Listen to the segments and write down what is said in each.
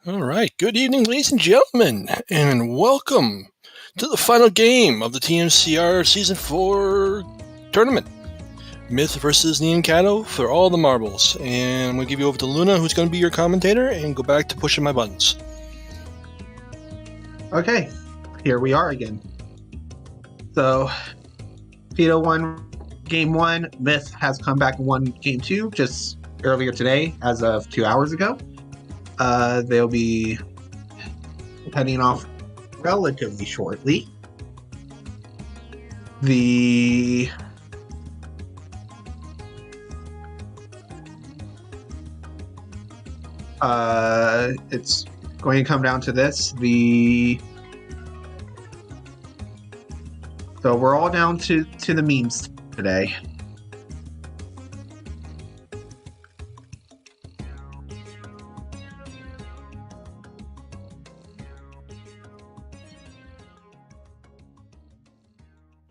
All right. Good evening, ladies and gentlemen, and welcome to the final game of the TMCR Season 4 tournament. Myth versus NyanCato for all the marbles. And I'm going to give you over to Luna, who's going to be your commentator, and go back to pushing my buttons. Okay, here we are again. So, Fido won Game 1. Myth has come back and won Game 2 just earlier today, as of 2 hours ago. They'll be heading off relatively shortly. It's going to come down to this. So we're all down to the memes today.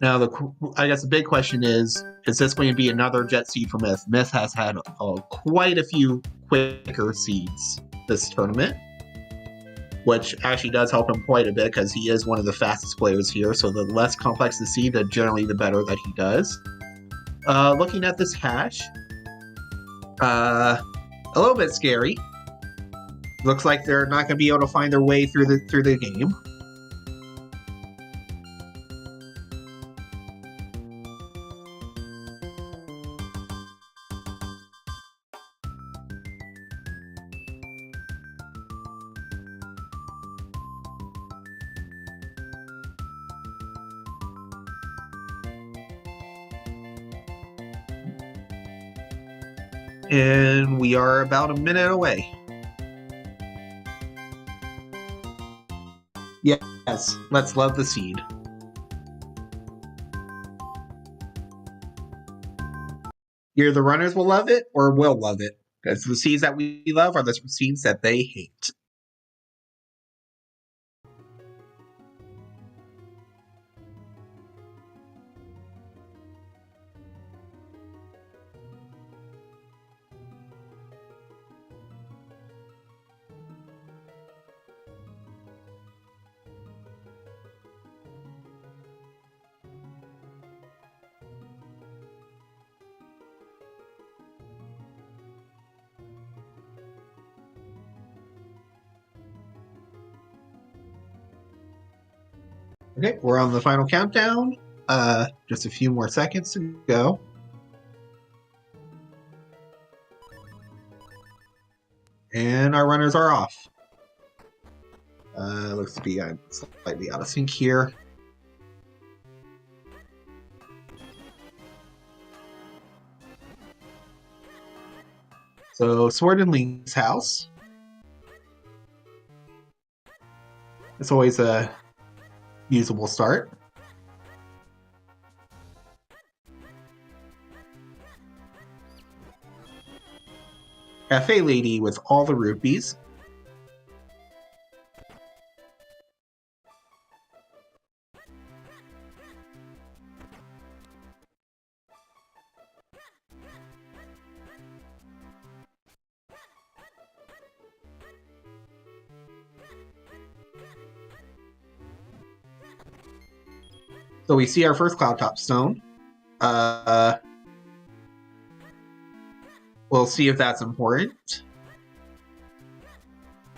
Now, I guess the big question is this going to be another jet seed for Myth? Myth has had quite a few quicker seeds this tournament, which actually does help him quite a bit because he is one of the fastest players here. So the less complex the seed, generally the better that he does. Looking at this hash, a little bit scary. Looks like they're not going to be able to find their way through the game. And we are about a minute away. Yes, let's love the seed. Either the runners will love it or will love it. Because the seeds that we love are the seeds that they hate. Okay, we're on the final countdown. Just a few more seconds to go. And our runners are off. Looks to be I'm slightly out of sync here. So Sword and Link's house. It's always a usable start. Cafe Lady with all the rupees. So we see our first Cloud Top Stone. We'll see if that's important.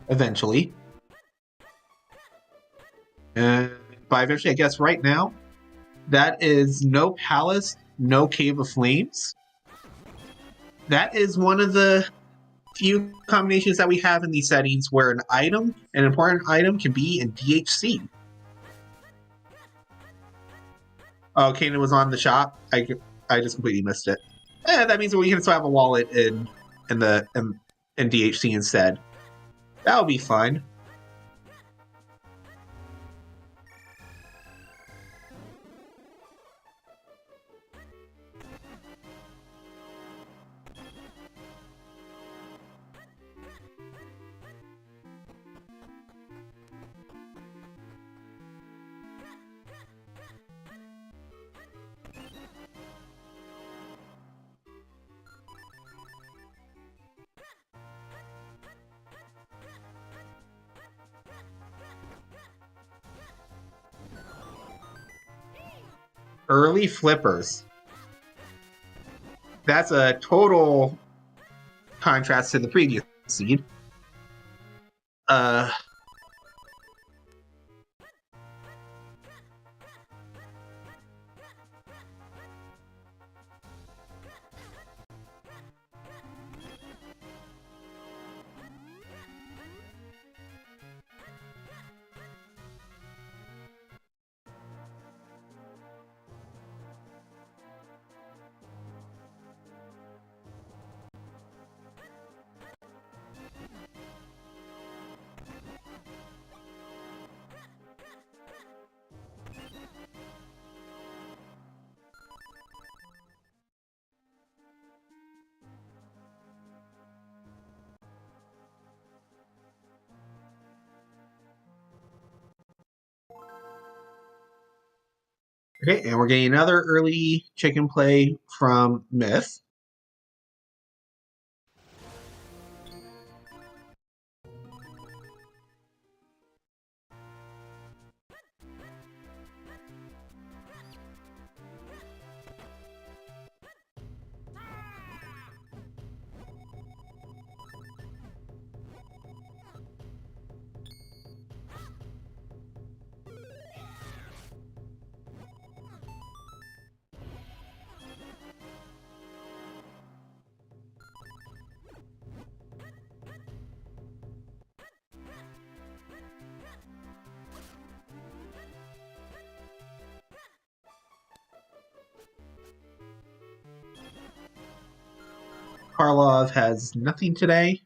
Eventually. And by eventually, I guess right now, that is no Palace, no Cave of Flames. That is one of the few combinations that we have in these settings where an important item, can be in DHC. Oh, Kanan was on the shop. I just completely missed it. That means we can still have a wallet in DHC instead. That'll be fun. Early flippers. That's a total contrast to the previous seed. Okay, and we're getting another early chicken play from Myth. Karlov has nothing today.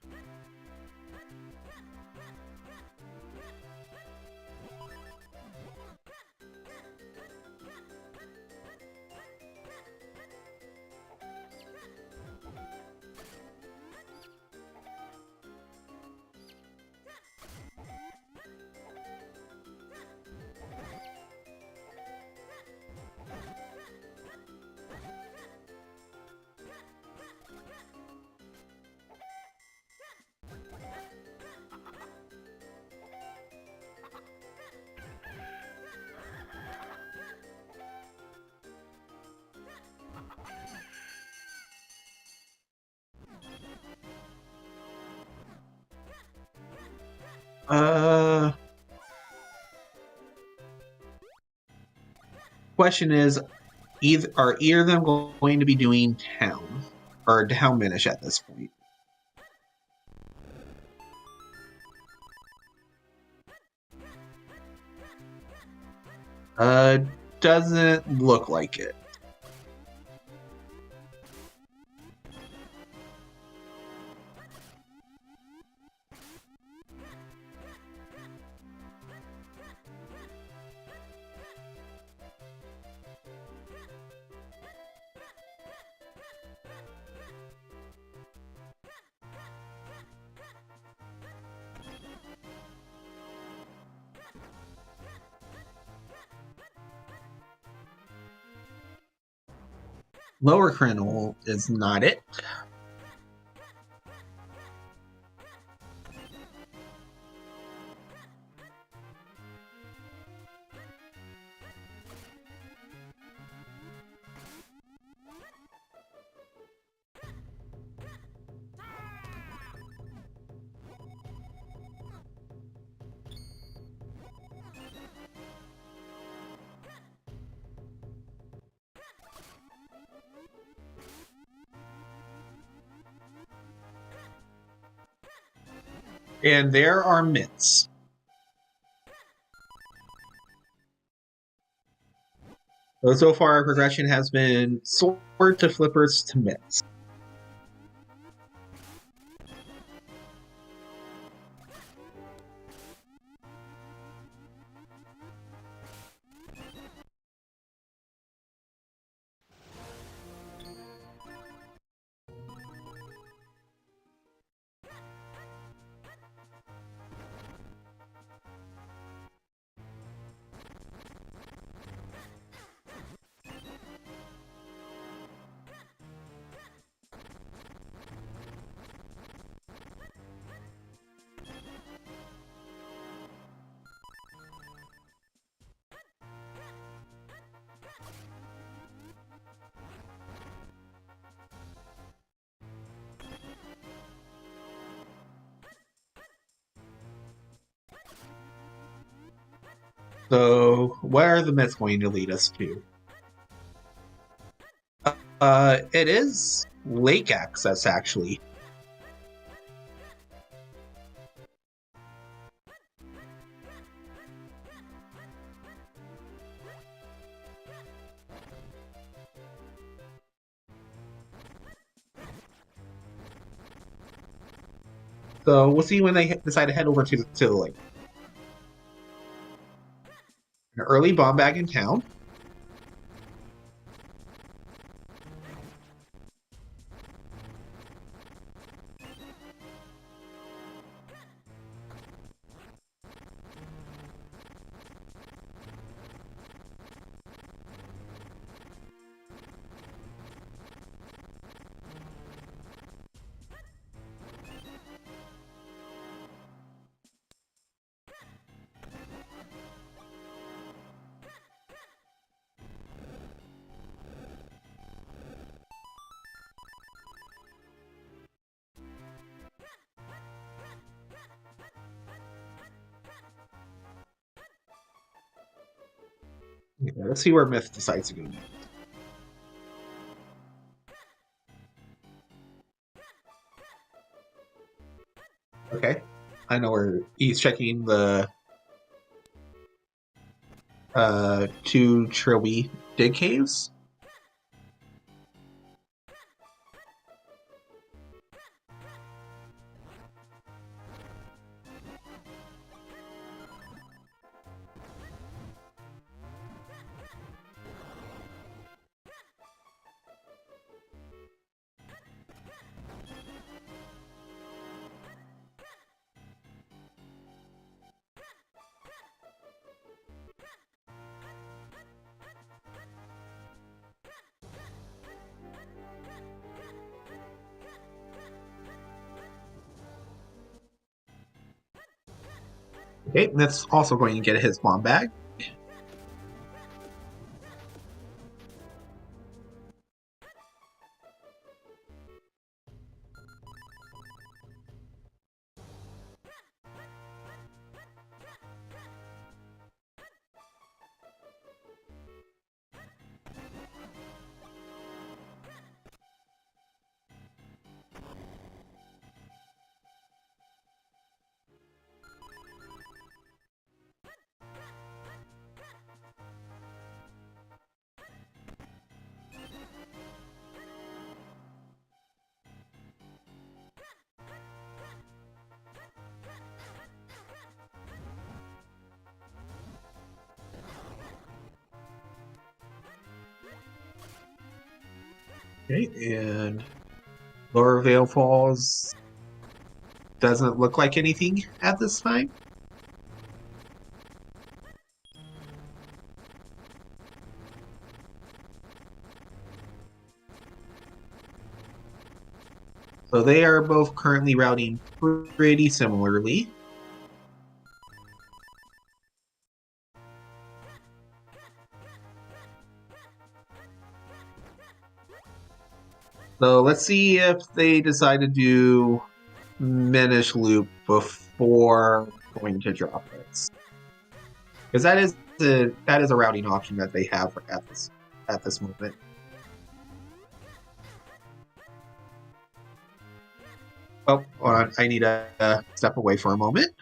Question is, are either of them going to be doing town or town Minish at this point? Doesn't look like it. Lower Kernel is not it. And there are mitts. So far, our progression has been sword to flippers to mitts. So, where are the myths going to lead us to? It is lake access, actually. So we'll see when they decide to head over to the lake. An early bomb bag in town. Okay, let's see where Myth decides to go. Okay, I know where he's checking the two Trilby dig caves. Okay, Myth's also going to get his bomb bag. Okay, and Lower Vale Falls doesn't look like anything at this time. So they are both currently routing pretty similarly. So let's see if they decide to do Minish Loop before going to droplets, because that is a routing option that they have at this moment. Oh, hold on. I need to step away for a moment.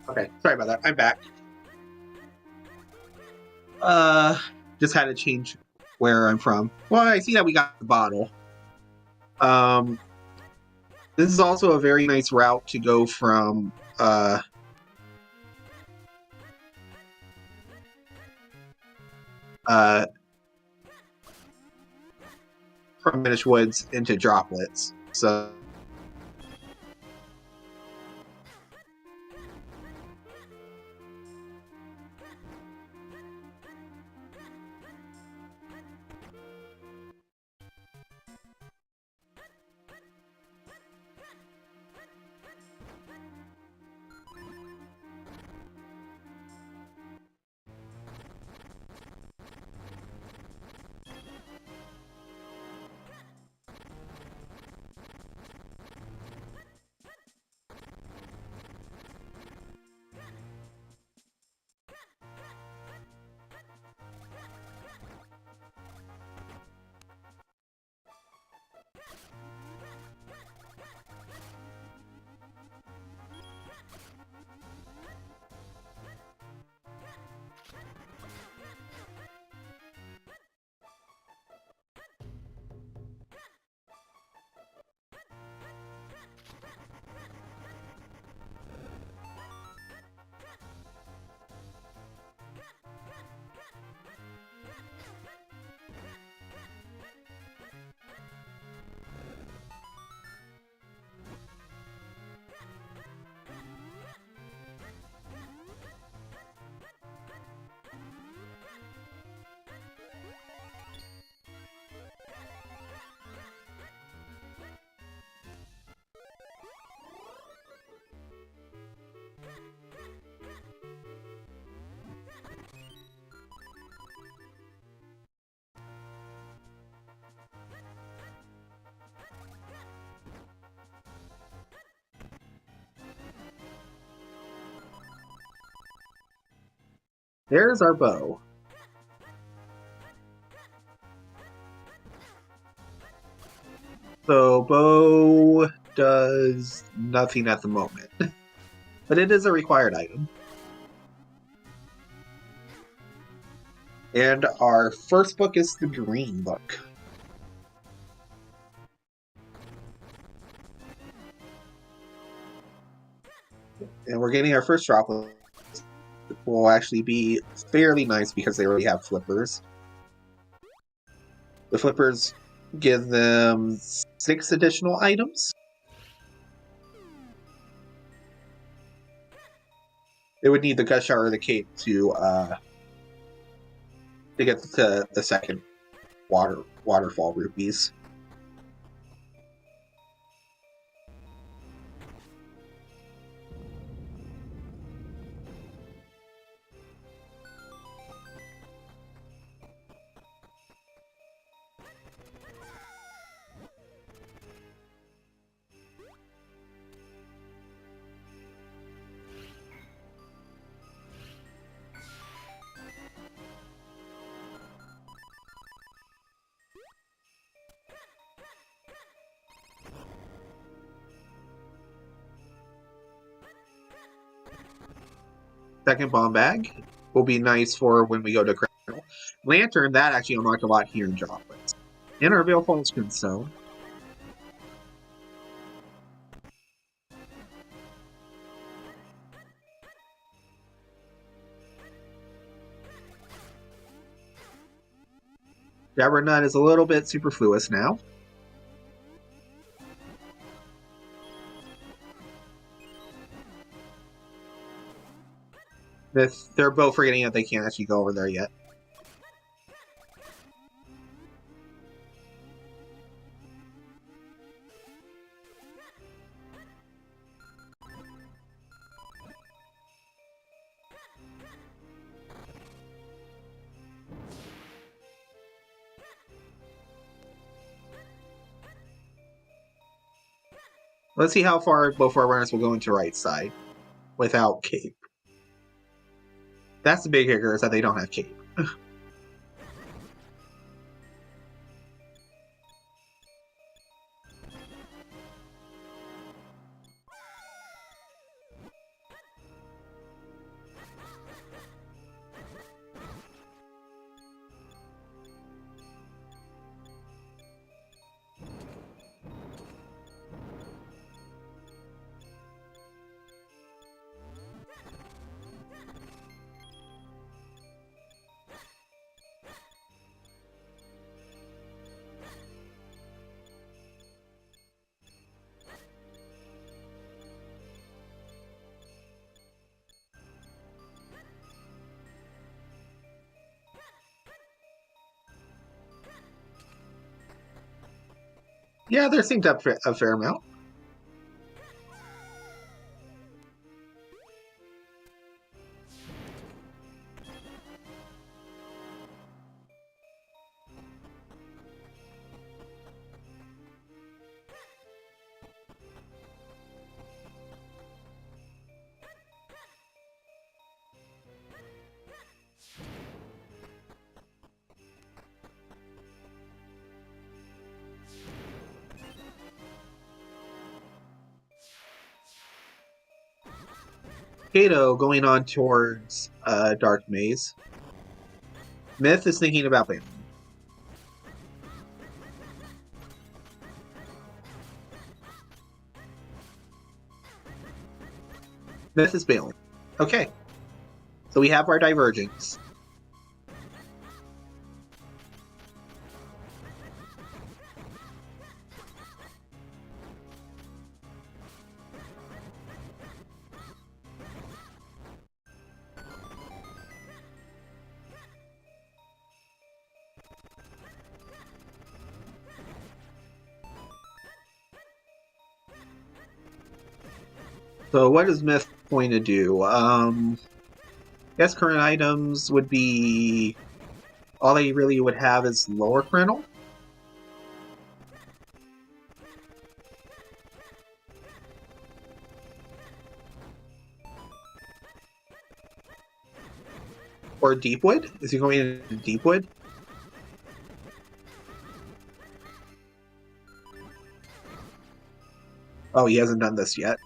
Okay, sorry about that. I'm back. Just had to change where I'm from. Well, I see that we got the bottle. This is also a very nice route to go from from Minish Woods into Droplets. So there's our bow. So bow does nothing at the moment, but it is a required item. And our first book is the green book. And we're getting our first droplet. It will actually be fairly nice because they already have flippers. The flippers give them 6 additional items. It would need the Gushar or the Cape to get to the second waterfall rupees. Second bomb bag will be nice for when we go to critical. Lantern, that actually unlocked a lot here in droplets. And our Veil Falls Stone. Jabber Nut is a little bit superfluous now. They're both forgetting that they can't actually go over there yet. Let's see how far both our runners will go into right side without Cape. That's the big kicker, is that they don't have Cape. Yeah, they're synced up a fair amount. Kato going on towards Dark Maze. Myth is thinking about bailing. Myth is bailing. Okay. So we have our divergence. So what is Myth going to do? I guess current items would be... all they really would have is lower kernel. Or Deepwood? Is he going into Deepwood? Oh, he hasn't done this yet.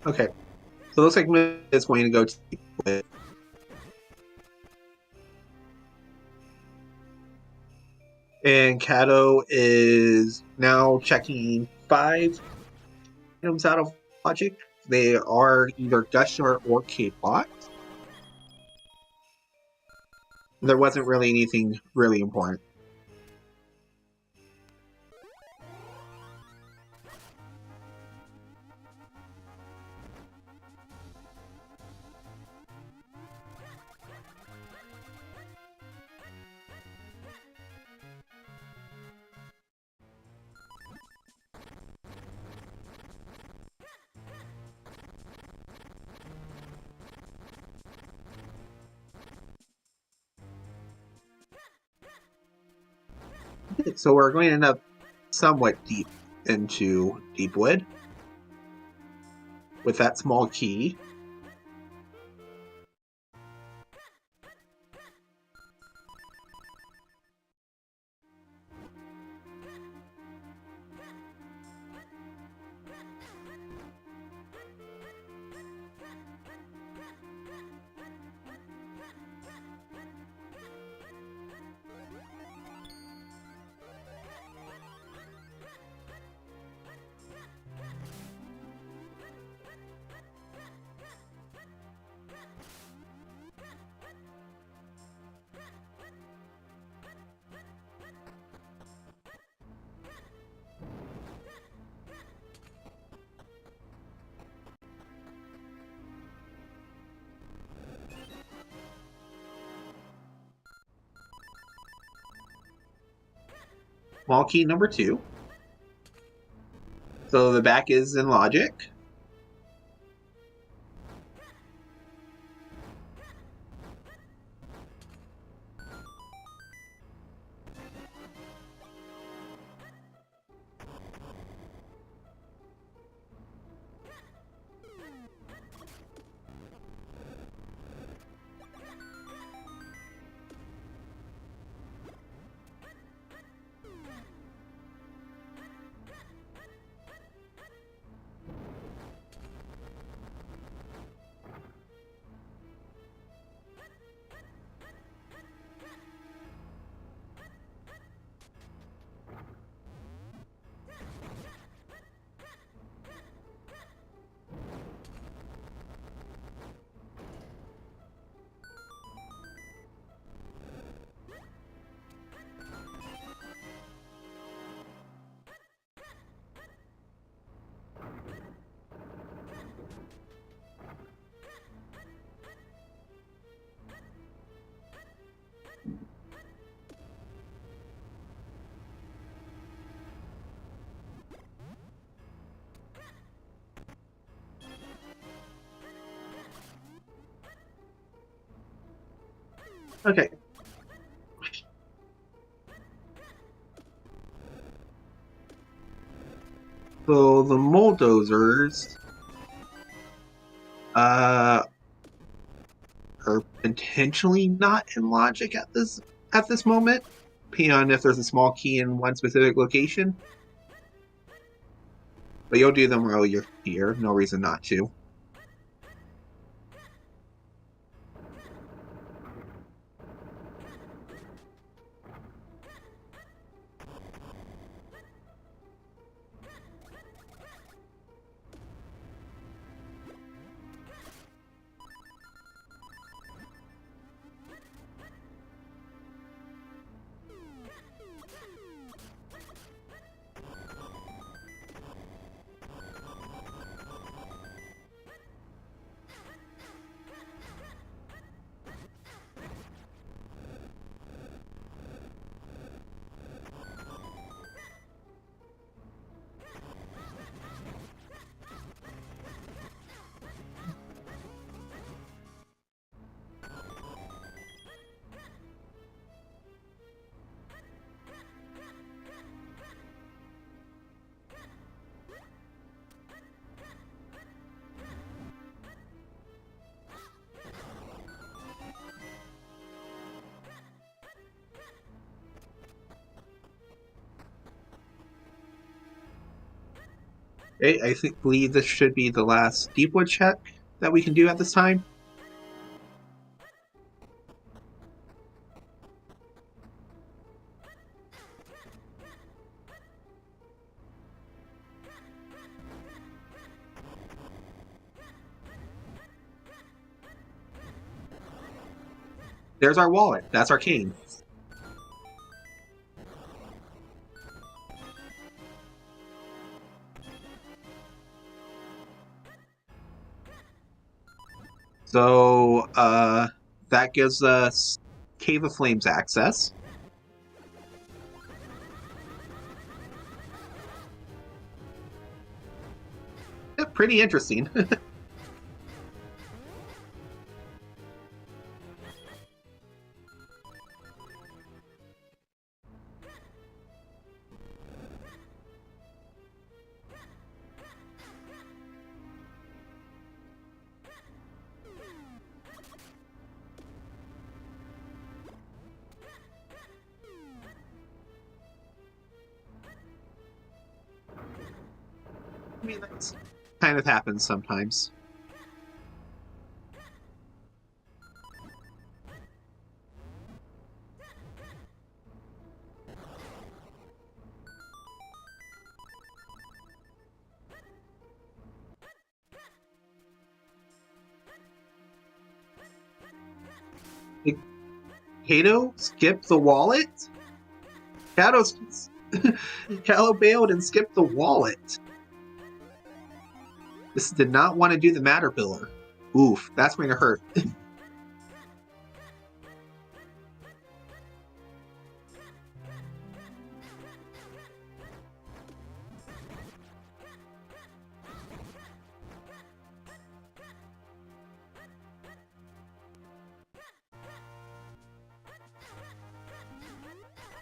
Okay. So it looks like Myth is going to go to Deepwood. And Kato is now checking 5 items out of logic. They are either Gusher or K-Plot. There wasn't really anything really important. So we're going to end up somewhat deep into Deepwood with that small key. Small key number 2. So the back is in logic. Okay. So the Mulldozers are potentially not in logic at this moment, depending on if there's a small key in one specific location. But you'll do them while you're here. No reason not to. I believe this should be the last Deepwood check that we can do at this time. There's our wallet. That's our cane. So that gives us Cave of Flames access. Yeah, pretty interesting. I mean, that kind of happens sometimes. Kato skipped the wallet? Kato bailed and skipped the wallet. This did not want to do the matter pillar. Oof, that's going to hurt.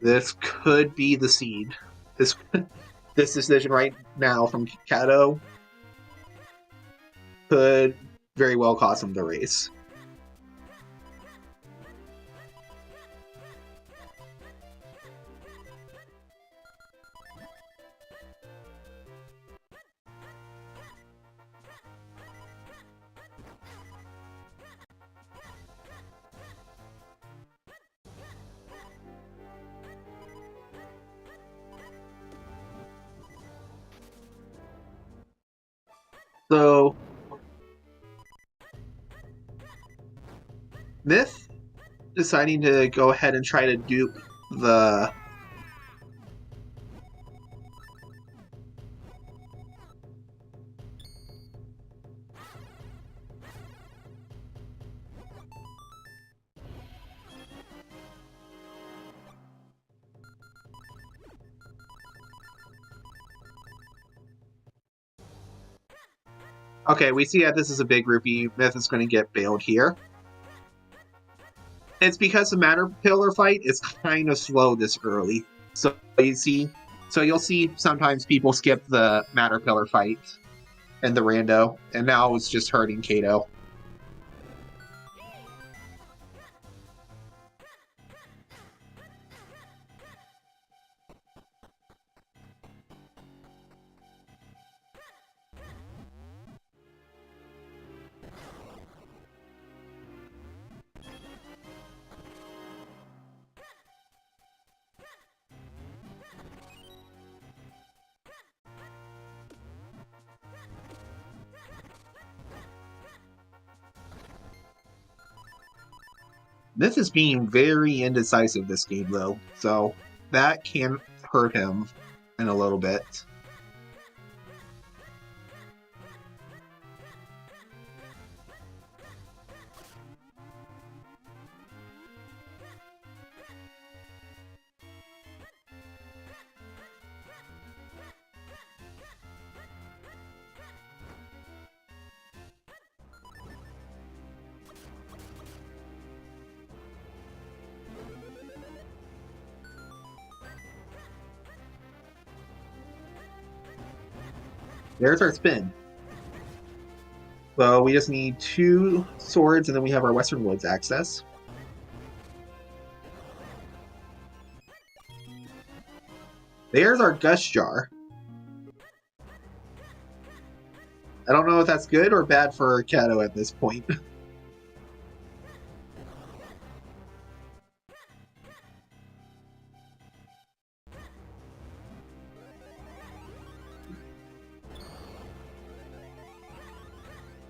This could be the seed. This decision right now from Kato could very well cost him the race. So, Myth deciding to go ahead and try to dupe the Okay, we see that this is a big rupee. Myth is going to get bailed here. It's because the matter pillar fight is kind of slow this early. So you'll see sometimes people skip the matter pillar fight and the rando, and now it's just hurting Kato. Myth is being very indecisive this game, though, so that can hurt him in a little bit. There's our spin. So we just need 2 swords, and then we have our Western Woods access. There's our Gush Jar. I don't know if that's good or bad for Kato at this point.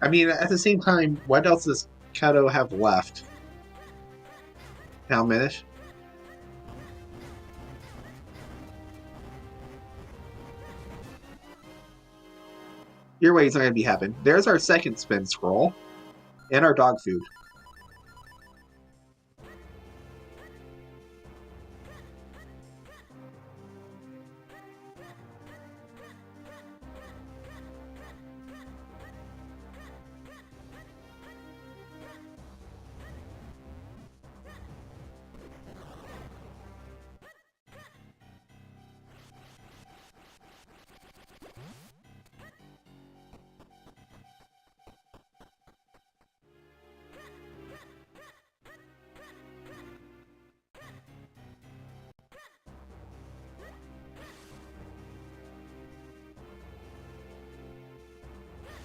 I mean, at the same time, what else does Kato have left? Now, Minish? Your way's not going to be happening. There's our second spin scroll. And our dog food.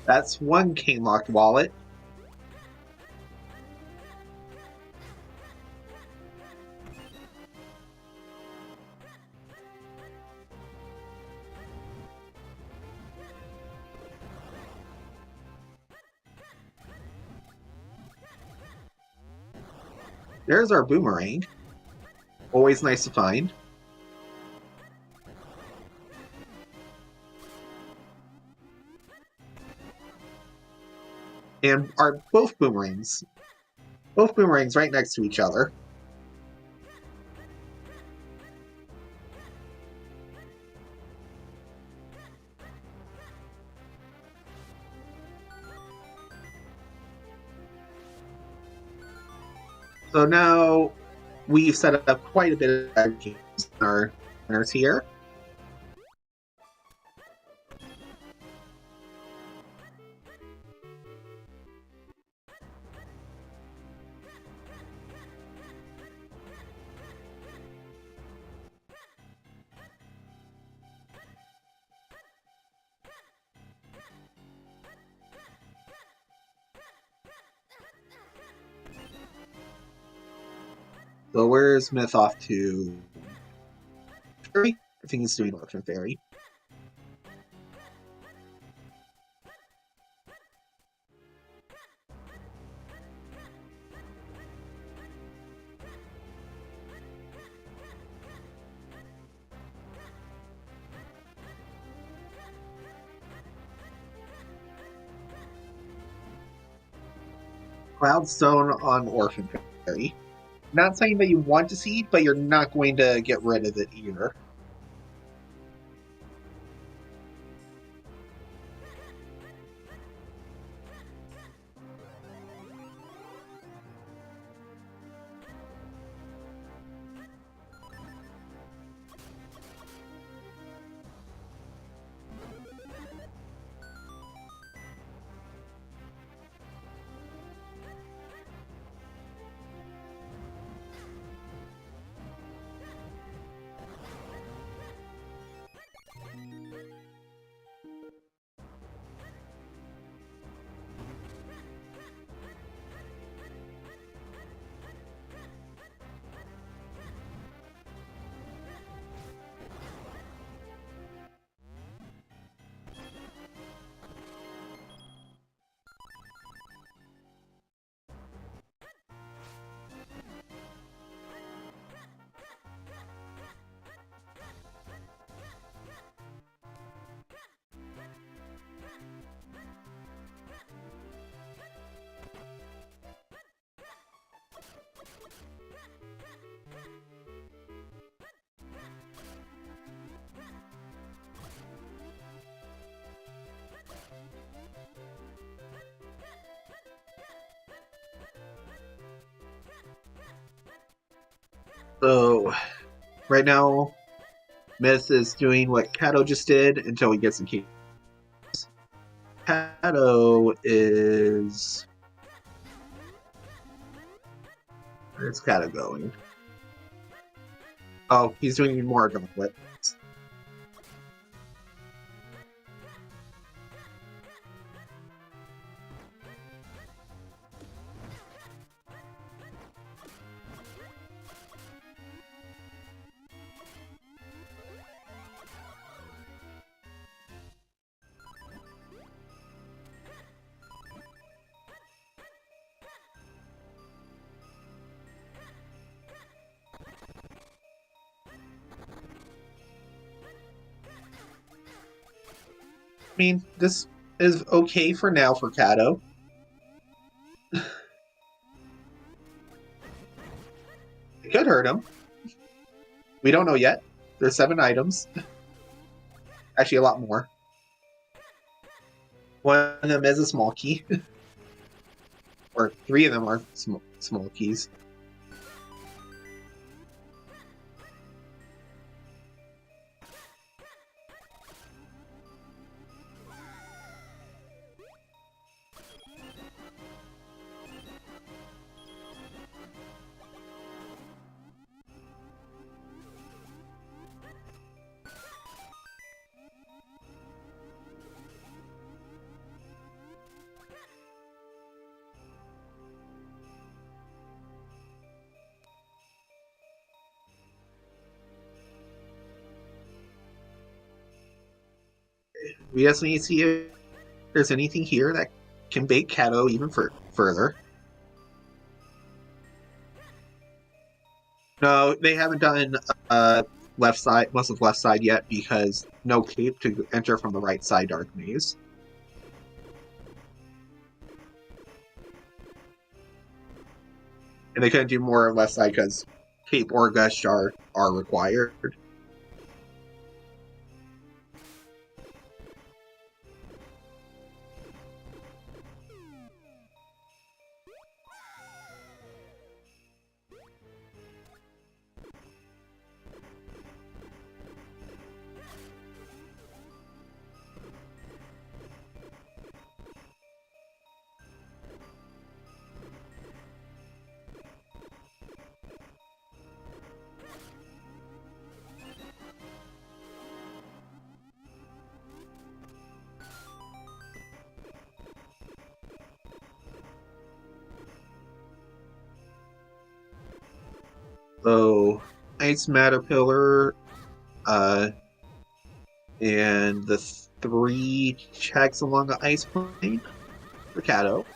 That's one cane-locked wallet. There's our boomerang. Always nice to find. And are both boomerangs. Both boomerangs right next to each other. So now we've set up quite a bit of games in our winners here. So where's Myth off to? Fairy? I think he's doing Orphan Fairy. Cloudstone on Orphan Fairy. Not saying that you want to see, but you're not going to get rid of it either. So, right now, Myth is doing what Kato just did until he gets in case. Kato is... Where's Kato going? Oh, he's doing more gauntlet. mean, this is okay for now for Cato. It could hurt him. We don't know yet. There's 7 items. Actually, a lot more. One of them is a small key. Or 3 of them are small keys. We just need to see if there's anything here that can bait Cato even further. No, they haven't done left side, most of left side yet because no cape to enter from the right side Dark Maze. And they couldn't do more left side because cape or gush are required. So, Ice Matter Pillar, and the 3 checks along the ice plane for Cato.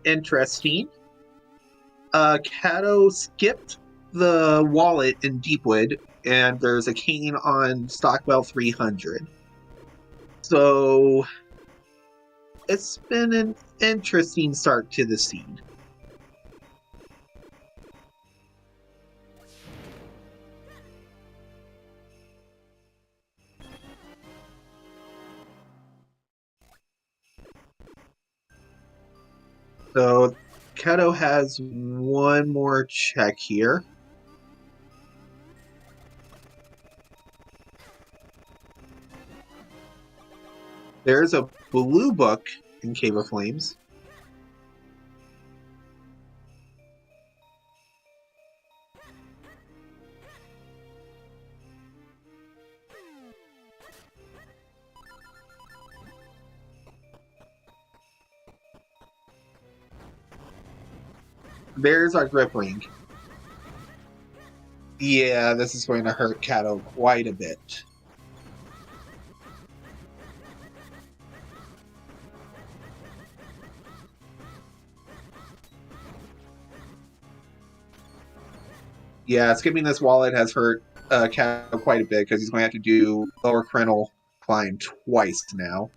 Interesting. Cato skipped the wallet in Deepwood, and there's a cane on Stockwell 300. So it's been an interesting start to the seed. So Cato has one more check here. There's a blue book in Cave of Flames. There's our grip ring. Yeah, this is going to hurt Cato quite a bit. Yeah, skipping this wallet has hurt Cato quite a bit because he's going to have to do Lower Crenel climb twice now.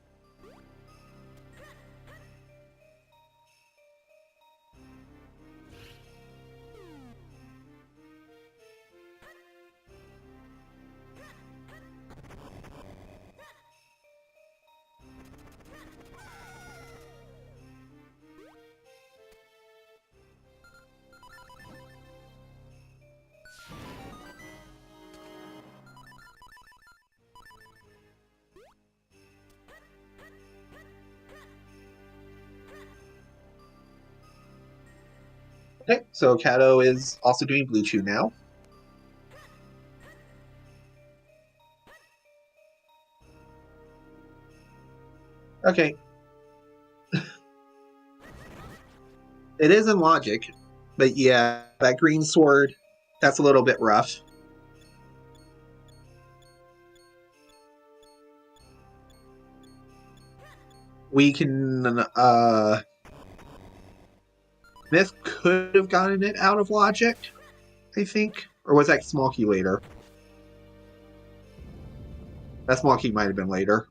Okay, so Cato is also doing Blue Chew now. Okay. It is in logic, but yeah, that green sword, that's a little bit rough. We can, Myth could have gotten it out of logic, I think. Or was that small key later? That small key might have been later.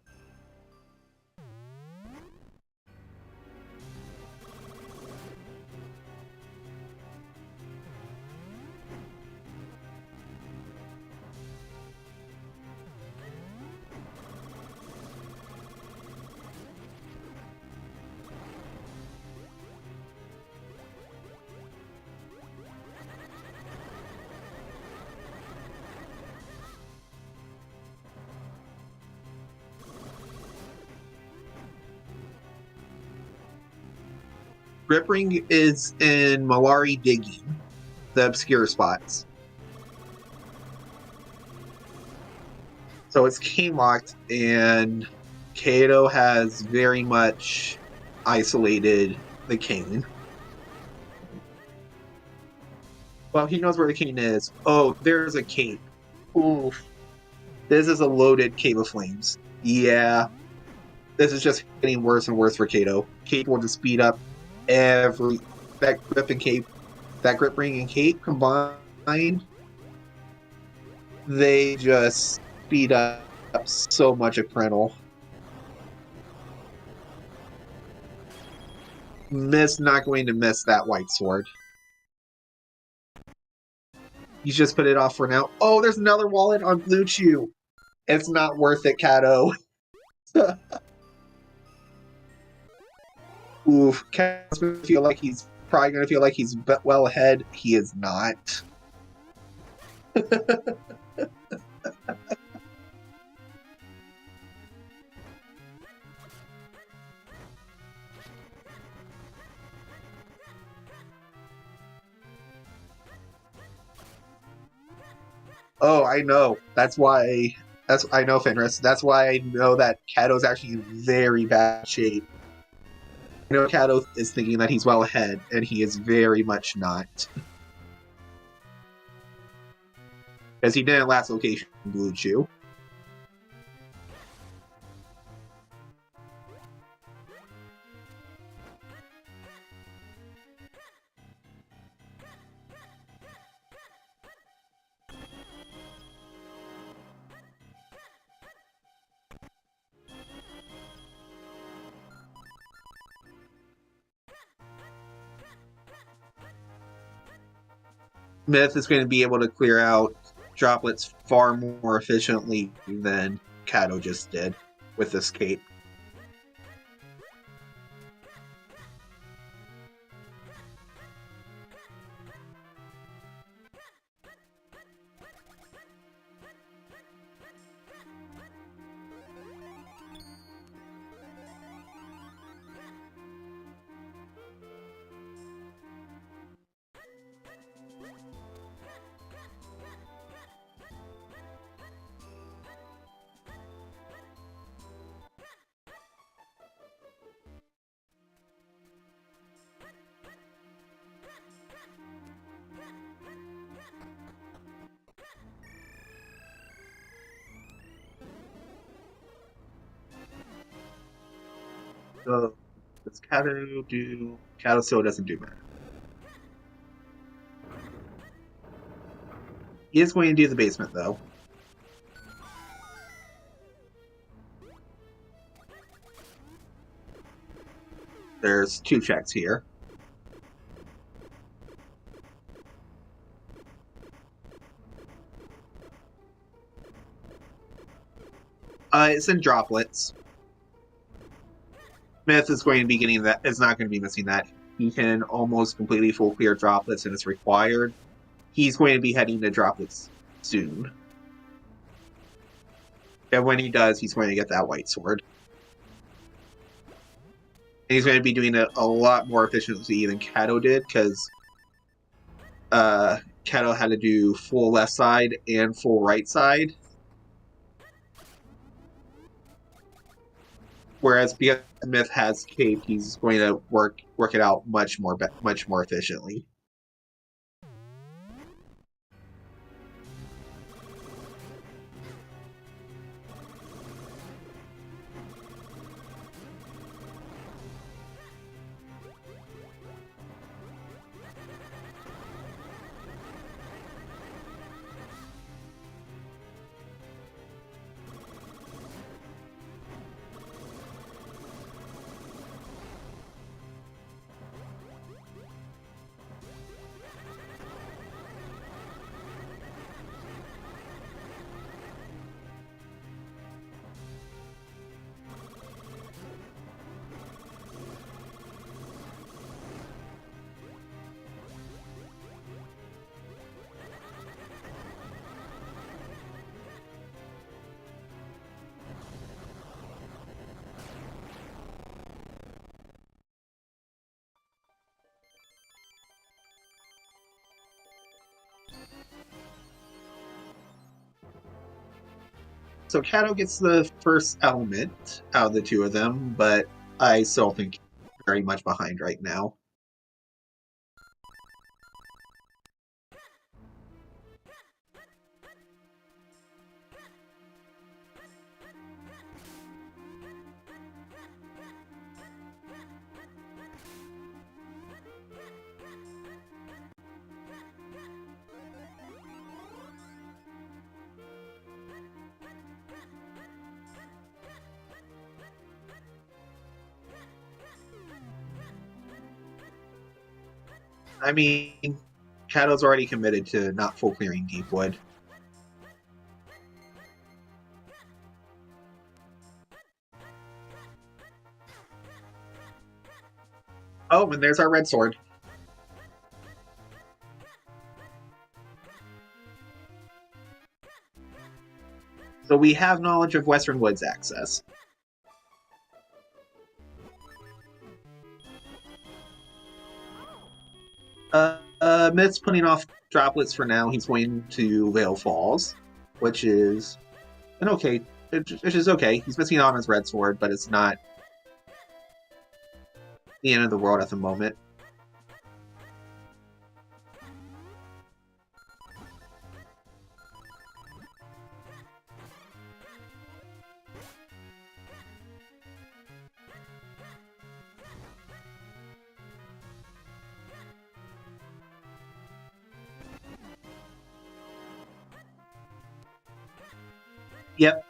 Grip Ring is in Malari digging the obscure spots. So it's cane locked, and Cato has very much isolated the cane. Well, he knows where the cane is. Oh, there's a cape. Oof. This is a loaded Cave of Flames. Yeah. This is just getting worse and worse for Cato. Cape will just speed up every... That grip and cape... That grip ring and cape combined... They just speed up so much of Parental. Miss not going to miss that white sword. You just put it off for now. Oh, there's another wallet on Blue Chew. It's not worth it, Cato. Oof, Cato's gonna feel like he's probably gonna feel like he's well ahead. He is not. Oh, I know. I know, Fenris. That's why I know that Cato's actually in very bad shape. I know Cato is thinking that he's well ahead, and he is very much not. Because he didn't last location in Blue Chew. Myth is going to be able to clear out droplets far more efficiently than Cato just did with this cape. So, does Cato do... Cato still doesn't do math. He is going to do the basement, though. There's 2 checks here. It's in droplets. Myth is going to be getting that. Is not going to be missing that. He can almost completely full clear droplets, and it's required. He's going to be heading to droplets soon. And when he does, he's going to get that white sword. And he's going to be doing it a lot more efficiently than Cato did, because Cato had to do full left side and full right side. Whereas because Myth has cape, he's going to work it out much more efficiently. So Cato gets the first element out of the two of them, but I still think very much behind right now. I mean, Cato's already committed to not full clearing Deepwood. Oh, and there's our red sword. So we have knowledge of Western Woods access. Myth's putting off droplets for now. He's going to Vale Falls, which is okay. He's missing out on his red sword, but it's not the end of the world at the moment. Yep.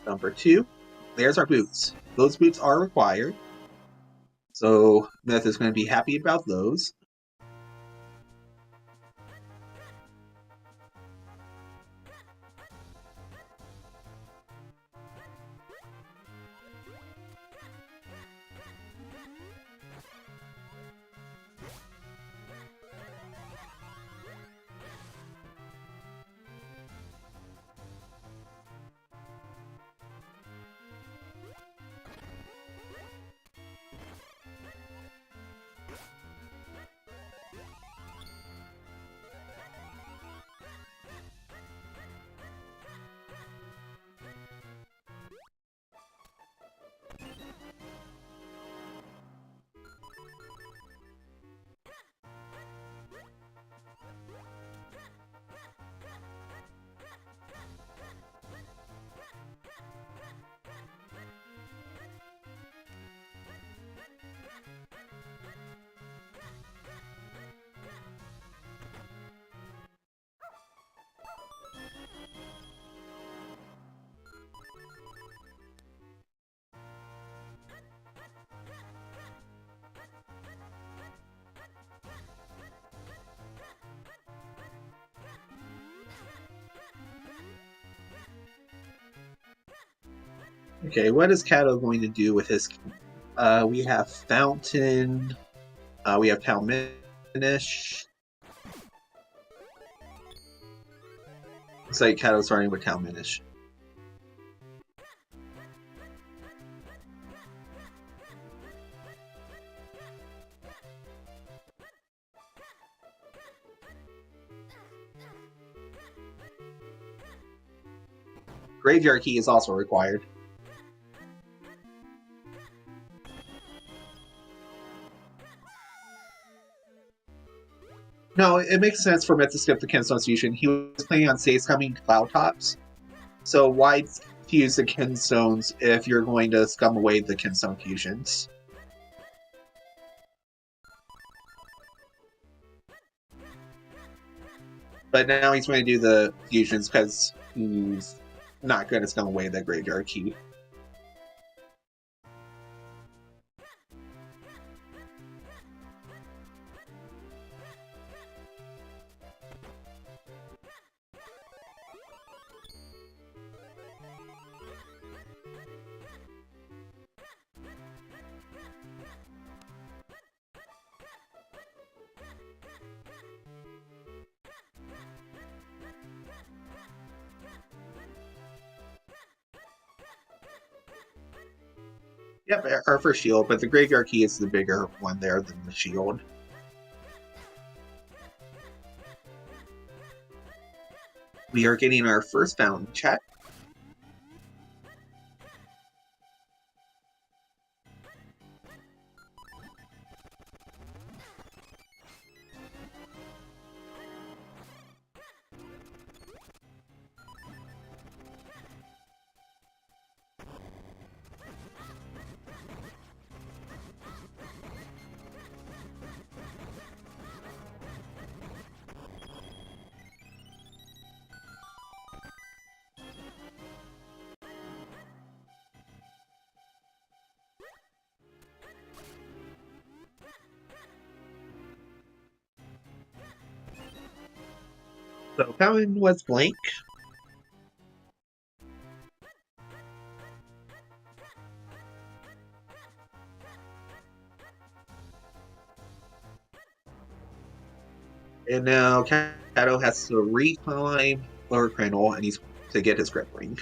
Number 2, there's our boots. Those boots are required. So Myth is going to be happy about those. Okay, what is Cato going to do with his... we have Fountain. We have Town Minish. Looks like Cato's starting with Town Minish. Graveyard Key is also required. No, it makes sense for Myth to skip the Kinstone's fusion. He was planning on Sace coming Cloud Tops. So why use the Kinstones if you're going to scum away the Kinstone fusions? But now he's going to do the fusions because he's not going to scum away the Graveyard Key. Yep, our first shield, but the Graveyard Key is the bigger one there than the shield. We are getting our first Fountain check. So Fountain was blank. And now Cato has to reclimb Lower Crandall and he's to get his grip ring.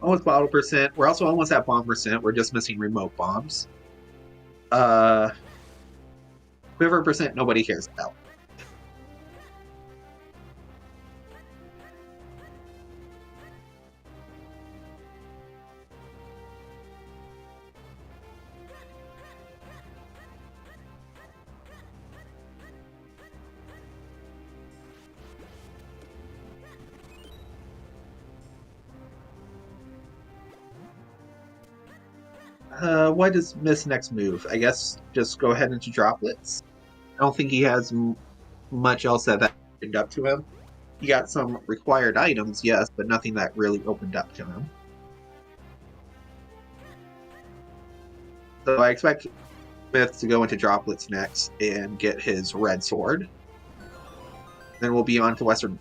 Almost bottle percent. We're also almost at bomb percent. We're just missing remote bombs. Quiver percent, nobody cares about. What is Myth's next move? I guess just go ahead into droplets. I don't think he has much else that opened up to him. He got some required items, yes, but nothing that really opened up to him. So I expect Myth to go into droplets next and get his red sword. Then we'll be on to Western.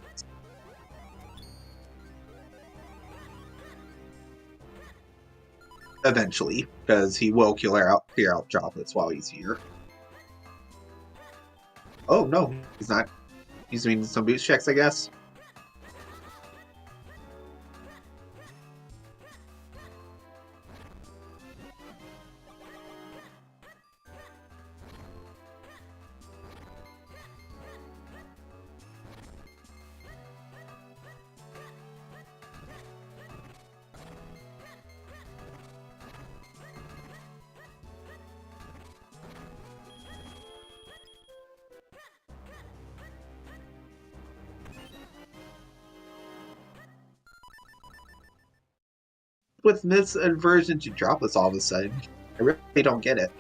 Eventually, because he will clear out droplets while he's here. Oh no, he's not. He's doing some boost checks, I guess. With Myth's aversion to droplets all of a sudden, I really don't get it.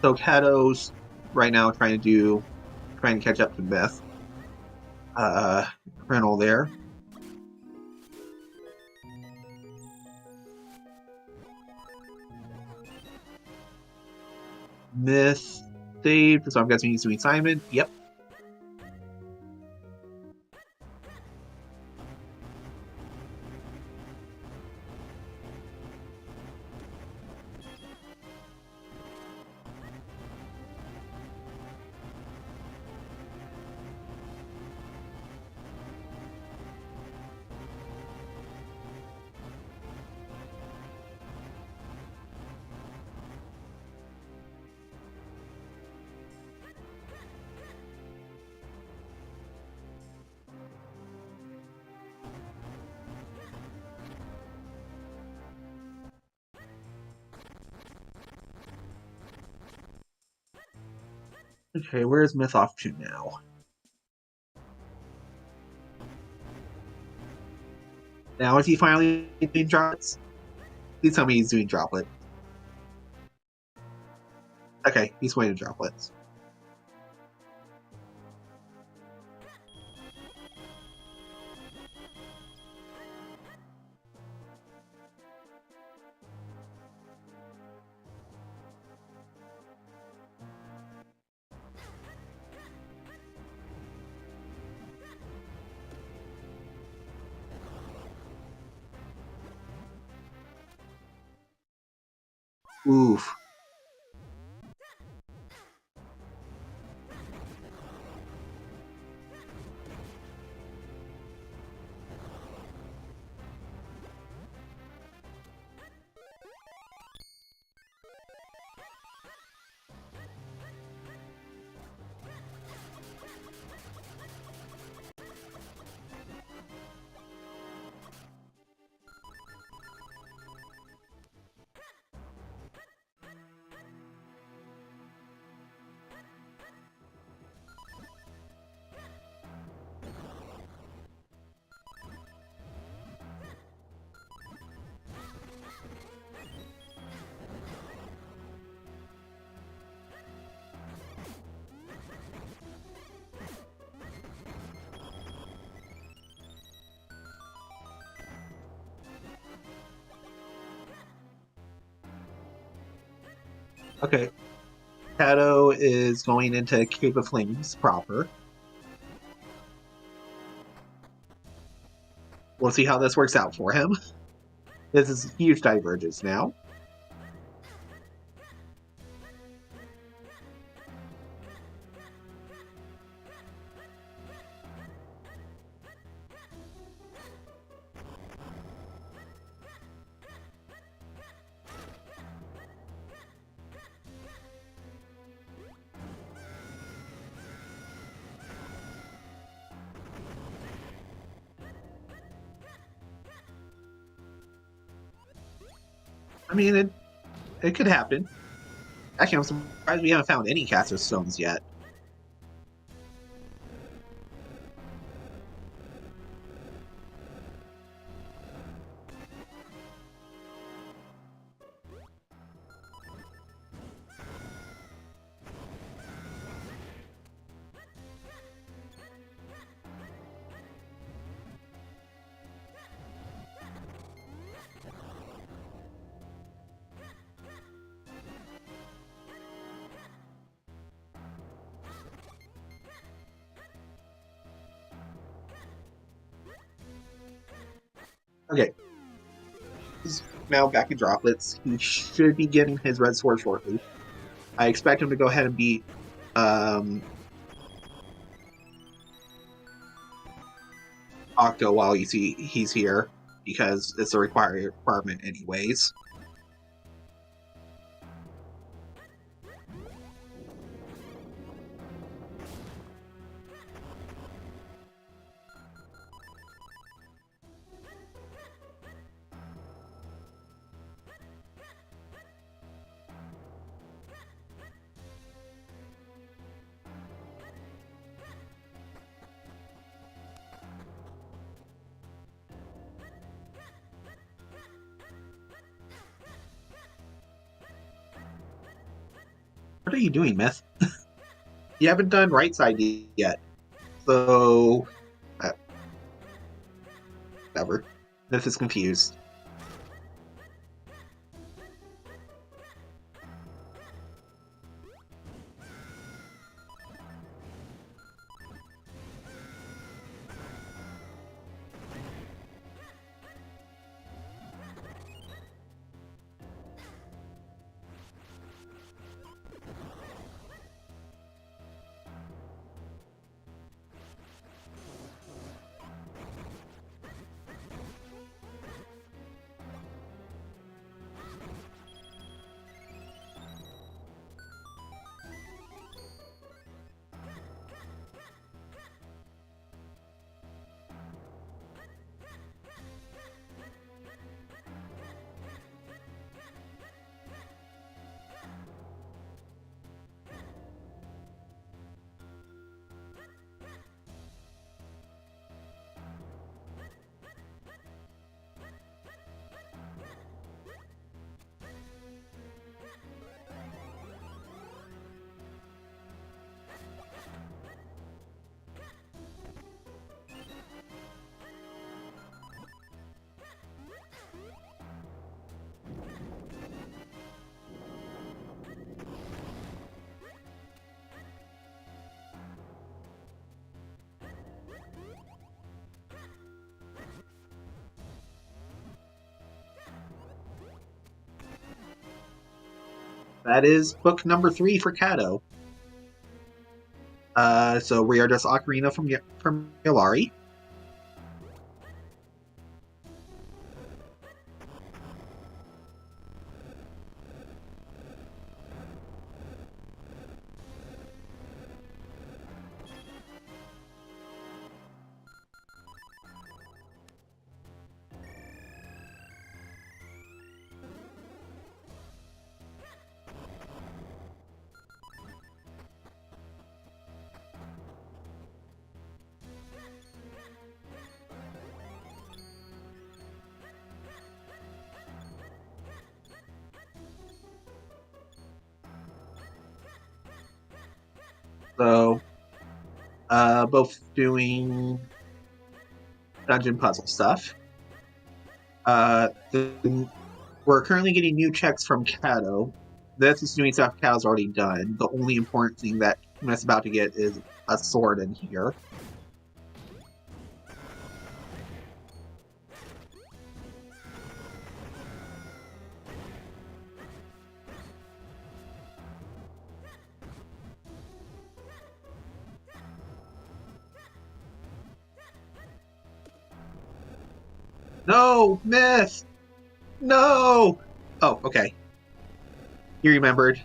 So Cato's right now trying to catch up to Myth. Colonel there. Myth saved, so I'm guessing he's doing Simon. Yep. Okay, where's Myth off to now? Now is he finally doing droplets? Please tell me he's doing droplet. Okay, he's going to droplets. Oof. Okay. Cato is going into Cave of Flames proper. We'll see how this works out for him. This is huge divergence now. I mean, it could happen. Actually, I'm surprised we haven't found any caster stones yet. Okay. He's now back in droplets. He should be getting his red sword shortly. I expect him to go ahead and beat Octo while he's here, because it's a requirement anyways. What are you doing, Myth? You haven't done right side yet. So, whatever. Myth is confused. That is book number 3 for Cato. So we are just Ocarina from Yolari. So, both doing dungeon puzzle stuff. We're currently getting new checks from Cato. This is doing stuff Cato's already done. The only important thing that Myth's about to get is a sword in here. No, Myth! No! Oh, okay. You remembered.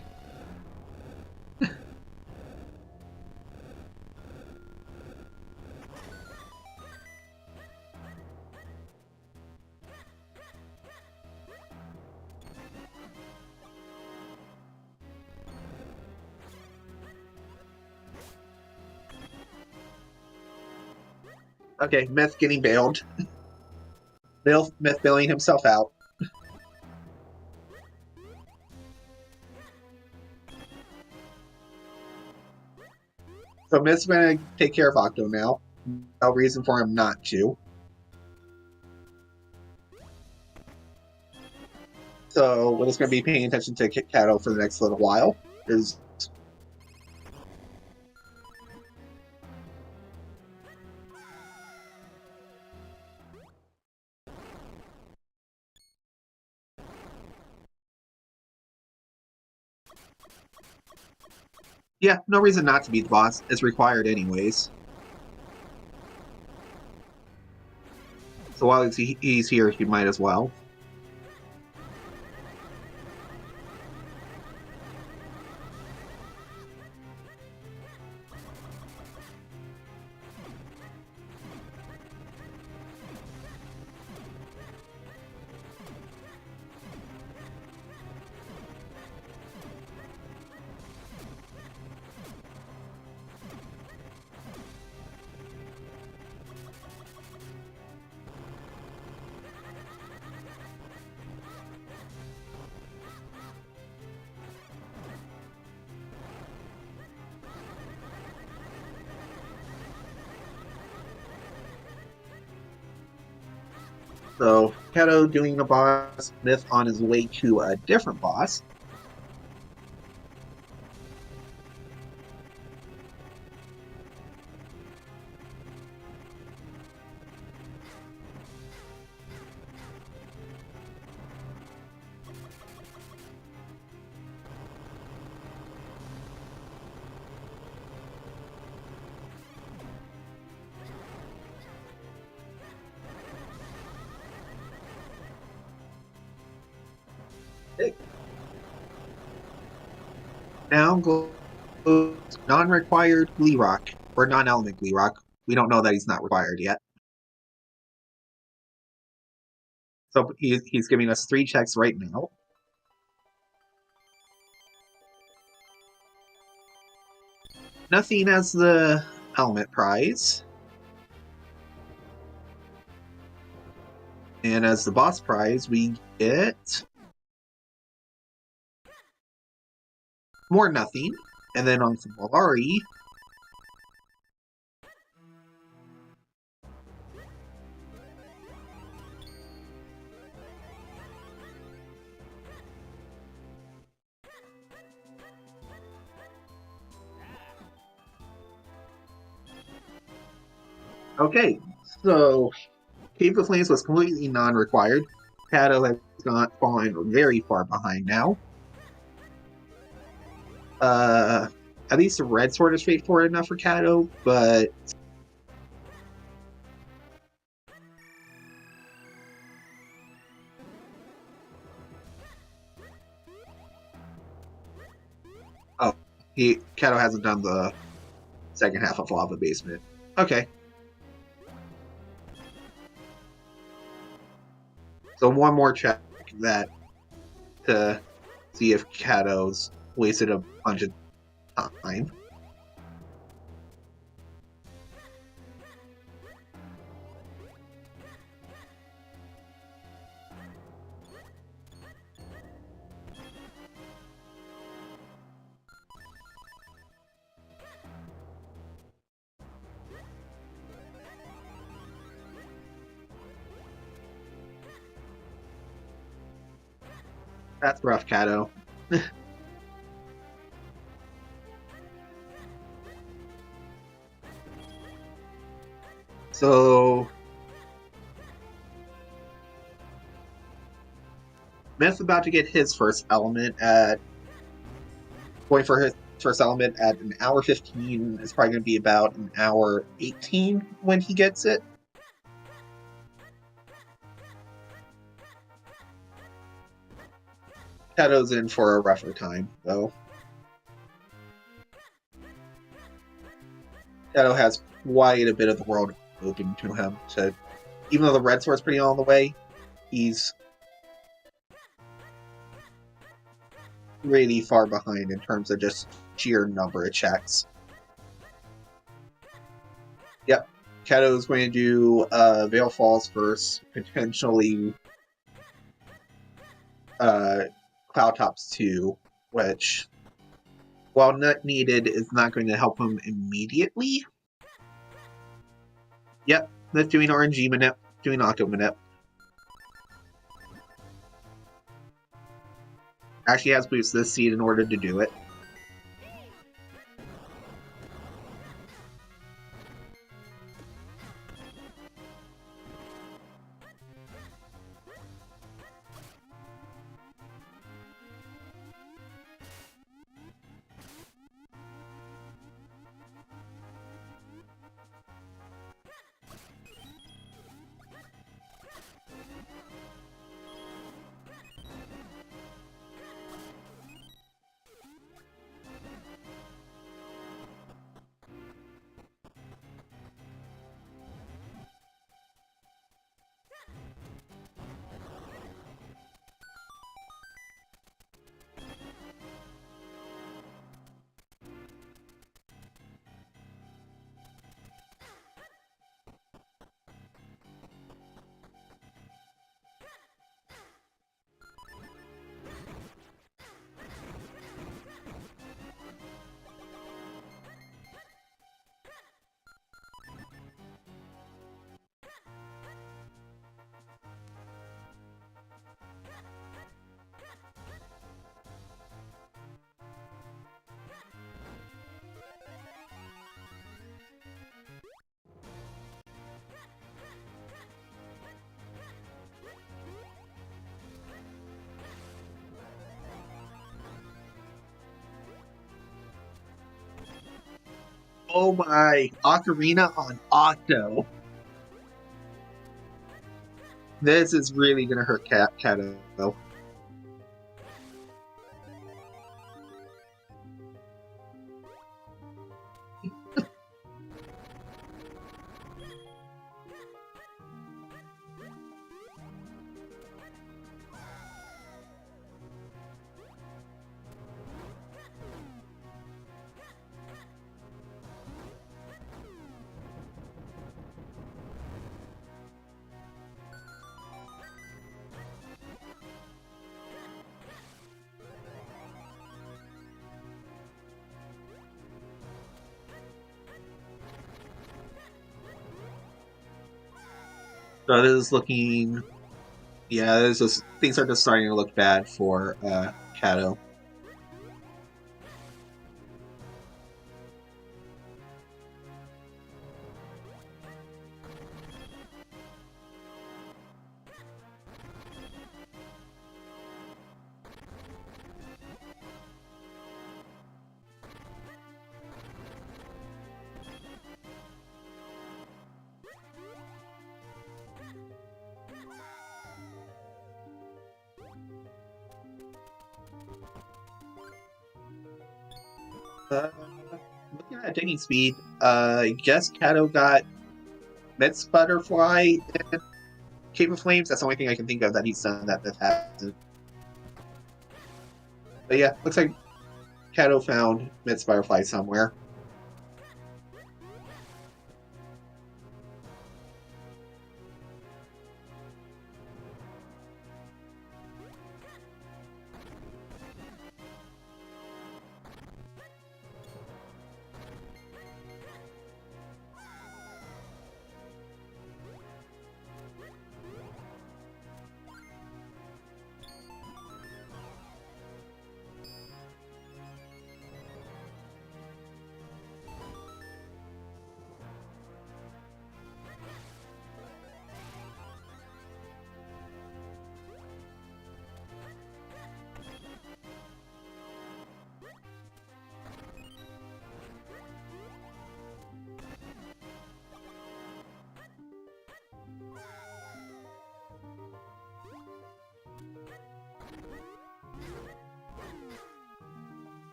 Okay, Myth getting bailed. Myth bailing himself out. So Myth's gonna take care of Octo now. No reason for him not to. So we're just gonna be paying attention to Cato for the next little while. Yeah, no reason not to beat the boss. It's required anyways. So while he's here, he might as well. So Kato doing a boss, Myth on his way to a different boss. Now goes non-required Glee Rock, or non-element Glee Rock. We don't know that he's not required yet. So he's giving us 3 checks right now. Nothing as the element prize. And as the boss prize, we get more nothing. And then on some Volari, okay, so Cave of Flames was completely non-required. Kato has fallen very far behind now. At least the red sword is straightforward enough for Kato, but oh, Kato hasn't done the second half of Lava Basement. Okay. So one more check that to see if Kato's wasted a bunch of time. That's rough, Kato. So Myth's about to get his first element at going for his first element at an hour 15. It's probably going to be about an hour 18 when he gets it. Kato's in for a rougher time, though. Kato has quite a bit of the world open to him. To even though the red sword's pretty on the way, he's really far behind in terms of just sheer number of checks. Yep, Kato's going to do Veil Falls first, potentially Cloud Tops 2, which, while not needed, is not going to help him immediately. Yep, that's doing RNG Manip, doing Octo Manip. Actually has boost this seed in order to do it. Oh my, Ocarina on Octo. This is really gonna hurt Kato. So it is looking, yeah, it's just, things are just starting to look bad for Kato. Looking at digging speed, I guess Kato got Myth's Butterfly and Cape of Flames. That's the only thing I can think of that he's done that Myth hasn't. But yeah, looks like Kato found Myth's Butterfly somewhere.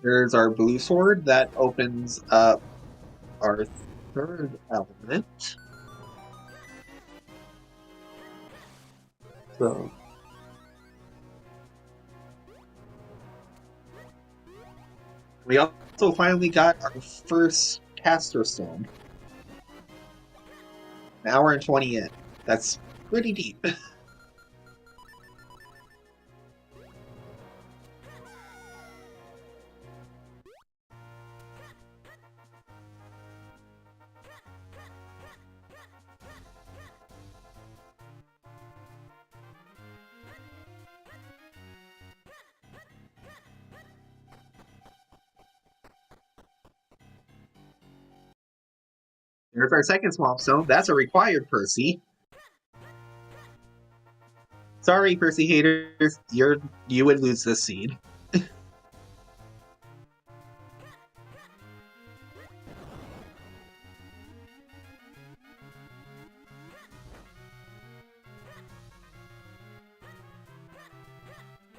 There's our blue sword that opens up our third element. So we also finally got our first caster stone. An hour and 20 in. That's pretty deep. There's our second swamp stone. That's a required Percy. Sorry, Percy haters. You would lose this seed.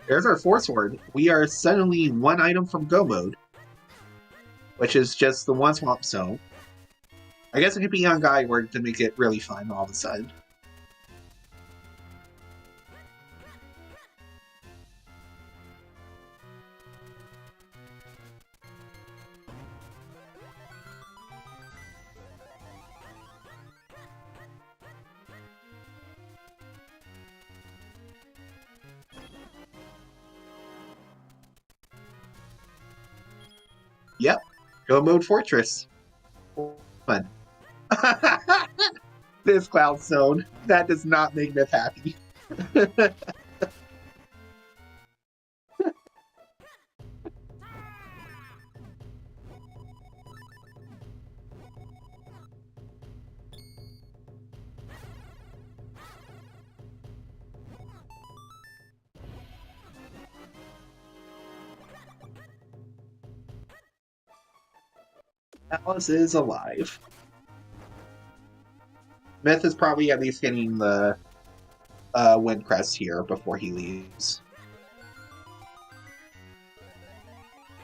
There's our fourth sword. We are suddenly one item from Go mode, which is just the one swamp stone. I guess it could be on Guy Word to make it really fun all of a sudden. Yep, Go mode Fortress. Fun. This Cloud Stone. That does not make Myth happy. Alice is alive. Myth is probably at least getting the wind crest here before he leaves.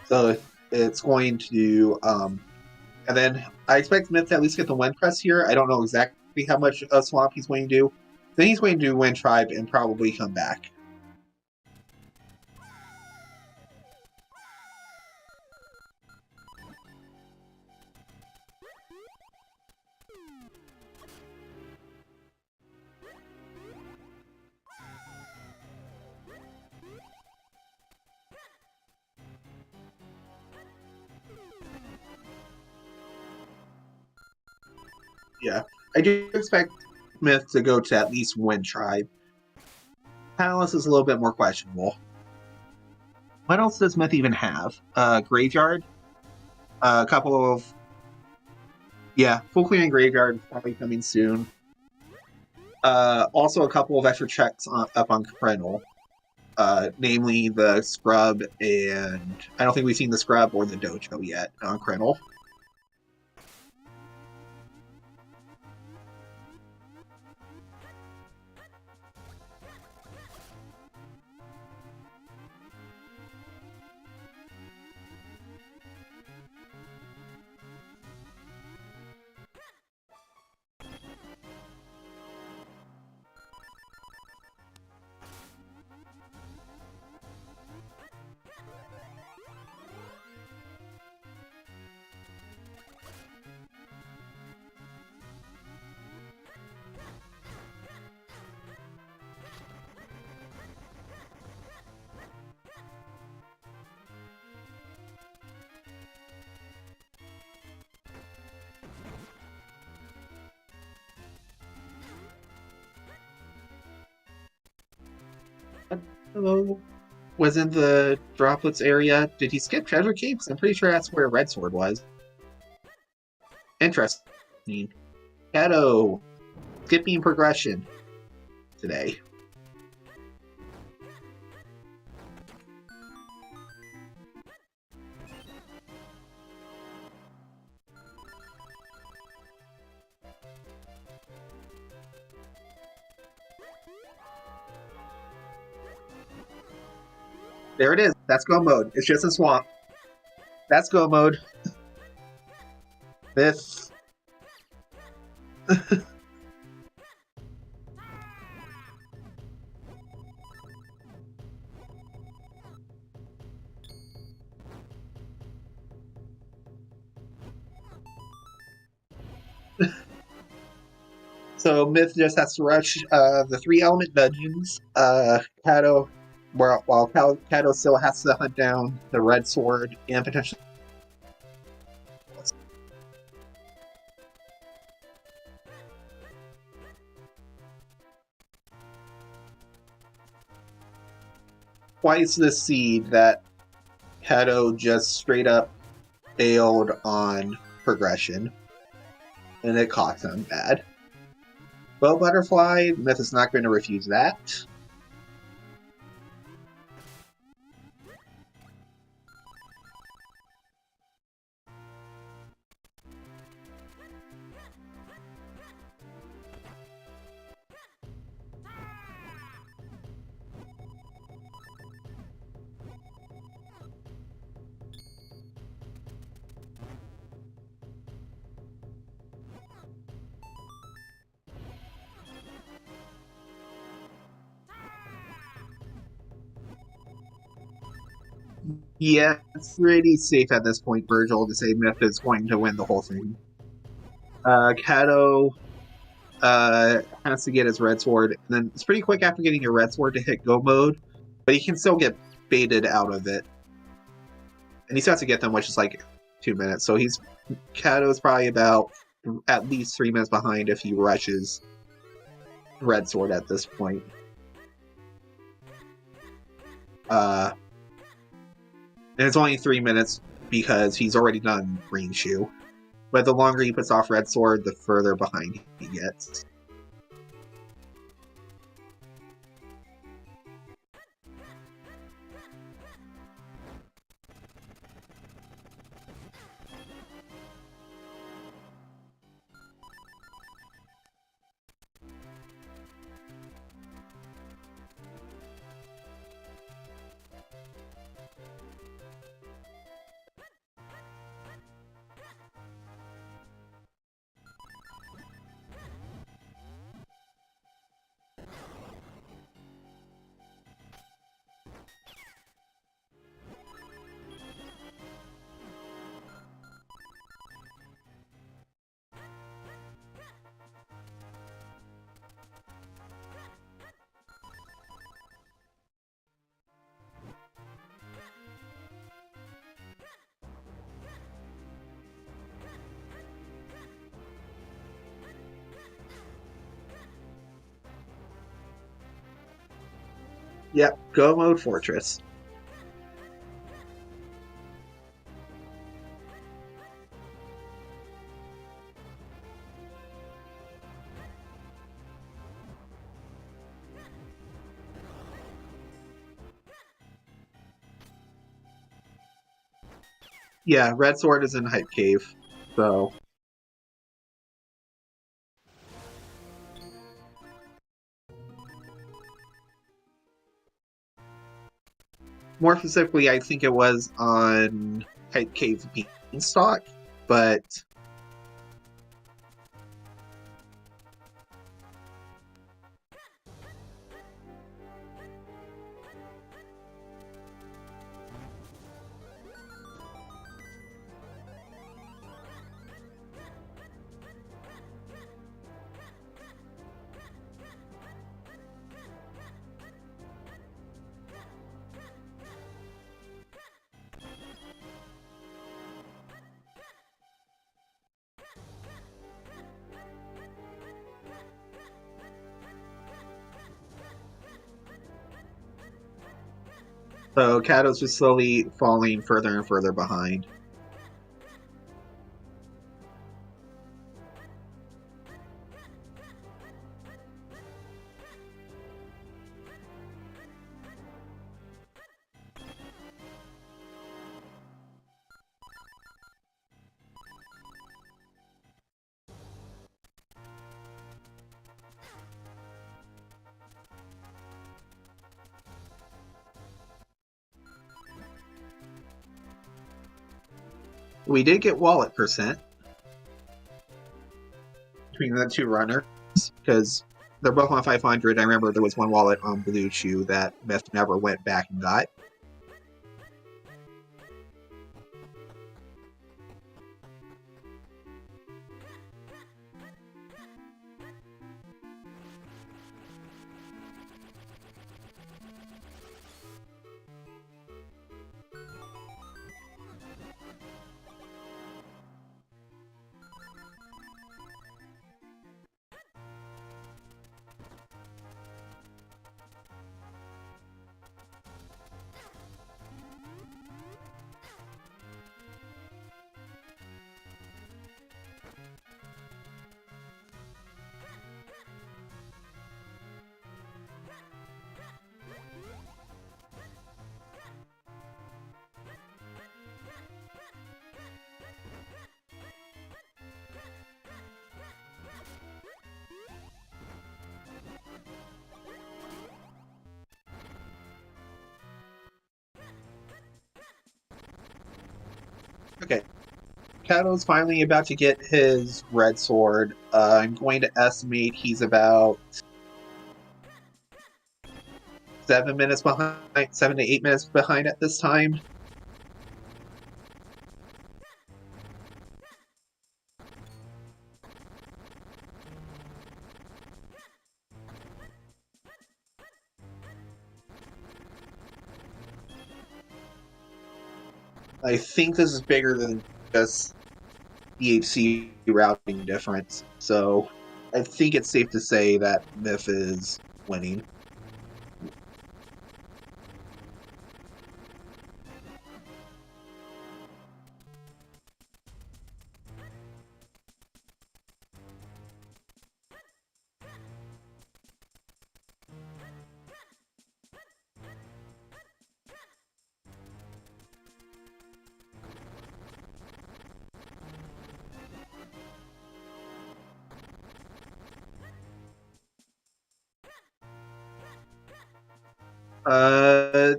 So it's going to, and then I expect Myth to at least get the wind crest here. I don't know exactly how much swamp he's going to do. Then he's going to do Wind Tribe and probably come back. Yeah, I do expect Myth to go to at least Wind Tribe. Palace is a little bit more questionable. What else does Myth even have? Graveyard? A couple of... Yeah, full clearing Graveyard probably coming soon. Also a couple of extra checks up on Krenel. Namely the Scrub and... I don't think we've seen the Scrub or the Dojo yet on Krenel. Hello. Was in the droplets area. Did he skip Treasure Keeps? I'm pretty sure that's where Red Sword was. Interesting. Cato. Skipping progression today. There it is. That's go mode. It's just a swamp. That's go mode. This. So Myth just has to rush the 3-element dungeons. Cato, while Cato still has to hunt down the Red Sword and potentially. Twice the seed that Cato just straight up failed on progression, and it cost him bad. Bow Butterfly, Myth is not going to refuse that. Yeah, it's pretty safe at this point, Virgil, to say Myth is going to win the whole thing. Cato has to get his Red Sword, and then it's pretty quick after getting your Red Sword to hit Go mode, but he can still get baited out of it. And he still has to get them, which is like 2 minutes. So Cato's probably about at least 3 minutes behind if he rushes Red Sword at this point. And it's only 3 minutes because he's already done Green Shoe. But the longer he puts off Red Sword, the further behind he gets. Yep, go mode Fortress. Yeah, Red Sword is in Hype Cave, so... More specifically, I think it was on Hype Cave Beanstalk, but... So Kato's just slowly falling further and further behind. We did get wallet percent between the two runners, because they're both on 500. I remember there was one wallet on Blue Chew that Myth never went back and got. Okay. Kato's finally about to get his red sword. I'm going to estimate he's about 7 minutes behind, 7 to 8 minutes behind at this time. I think this is bigger than just DHC routing difference, so I think it's safe to say that Myth is winning.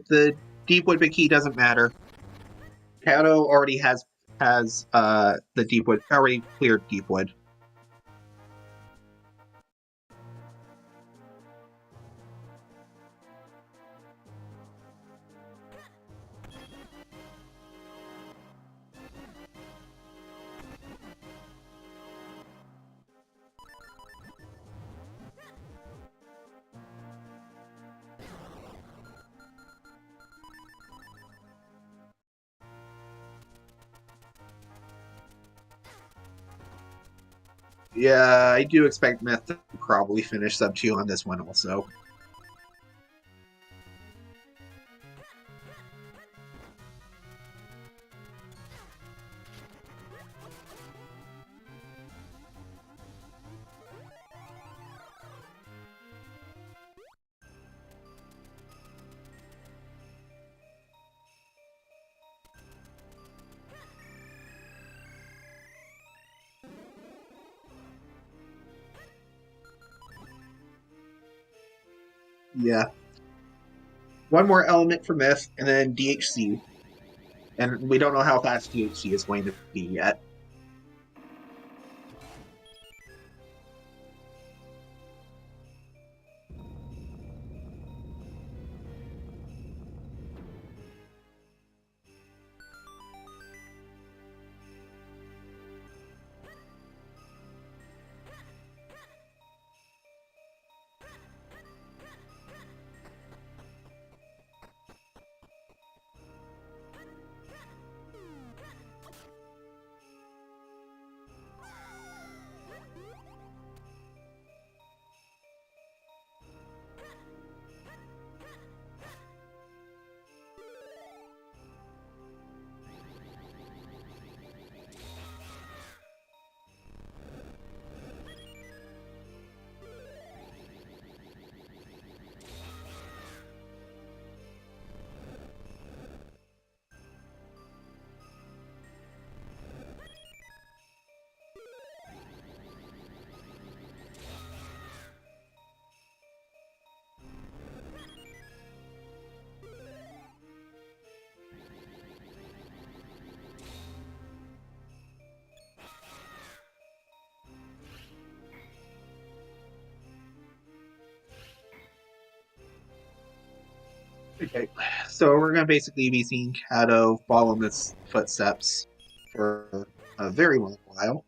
The Deepwood Big Key doesn't matter. Kato already has the Deepwood already cleared Deepwood. Yeah, I do expect Myth to probably finish sub 2 on this one also. Yeah. One more element for Myth, and then DHC. And we don't know how fast DHC is going to be yet. Okay, so we're going to basically be seeing Kato follow in its footsteps for a very long while.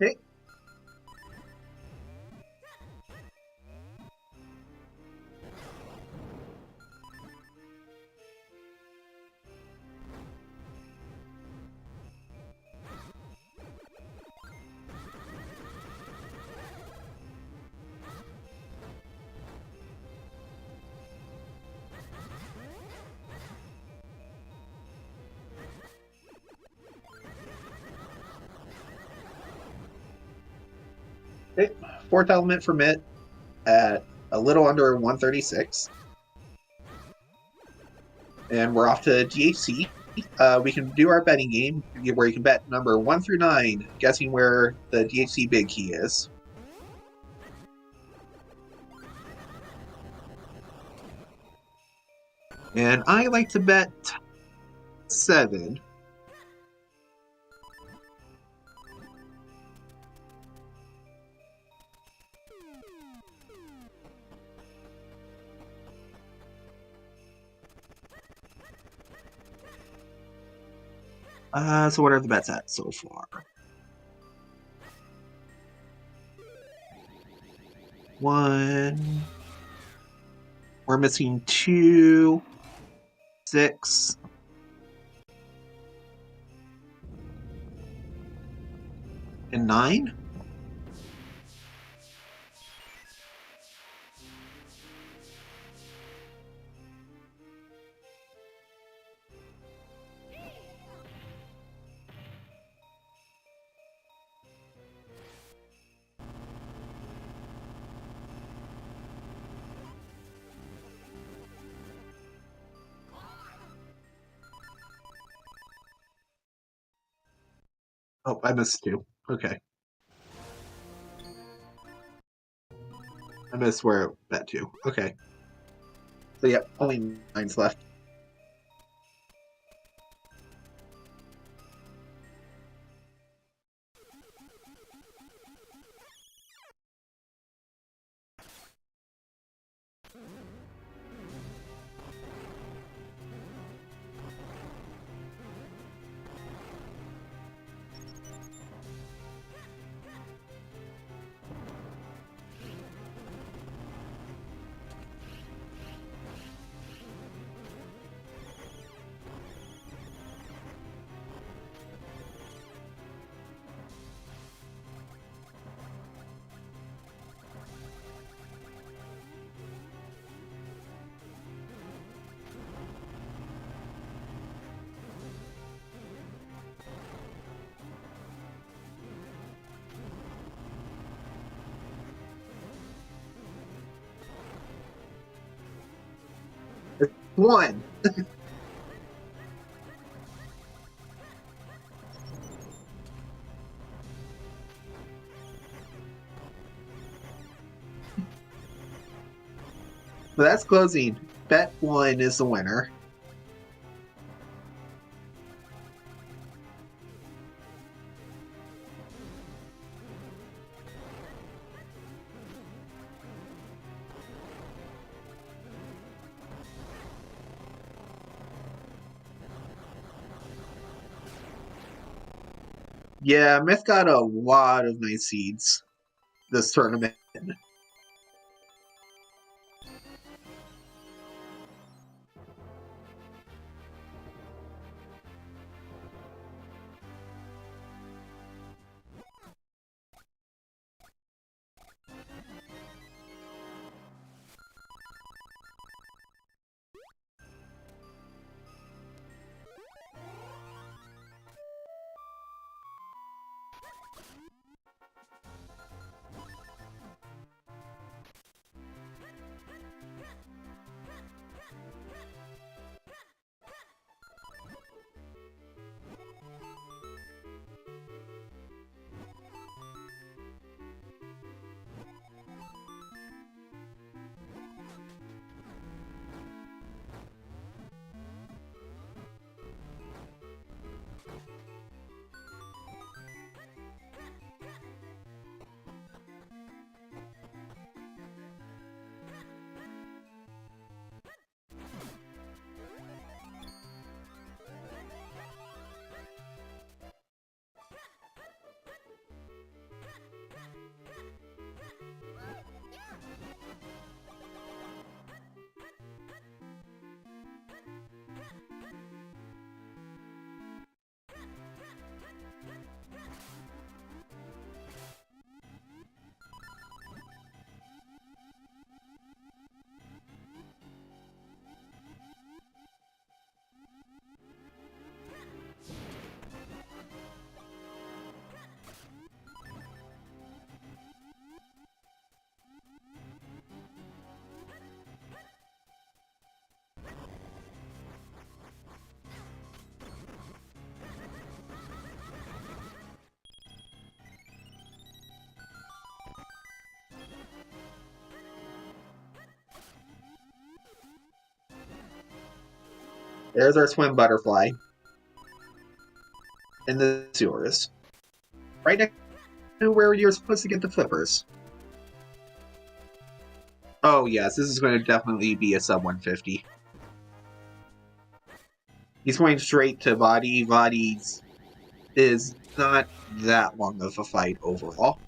Okay. Okay. Fourth element for Mitt at a little under 136. And we're off to DHC. We can do our betting game where you can bet number 1 through 9, guessing where the DHC big key is. And I like to bet 7. So what are the bets at so far? 1. We're missing 2, 6, and 9. Oh, I missed 2. Okay. I missed where bet 2. Okay. So yeah, only 9's left. One. So that's closing. Bet one is the winner. Yeah, Myth got a lot of nice seeds this tournament. There's our swim butterfly. And the sewers. Right next to where you're supposed to get the flippers. Oh yes, this is going to definitely be a sub 150. He's going straight to body. Body is not that long of a fight overall.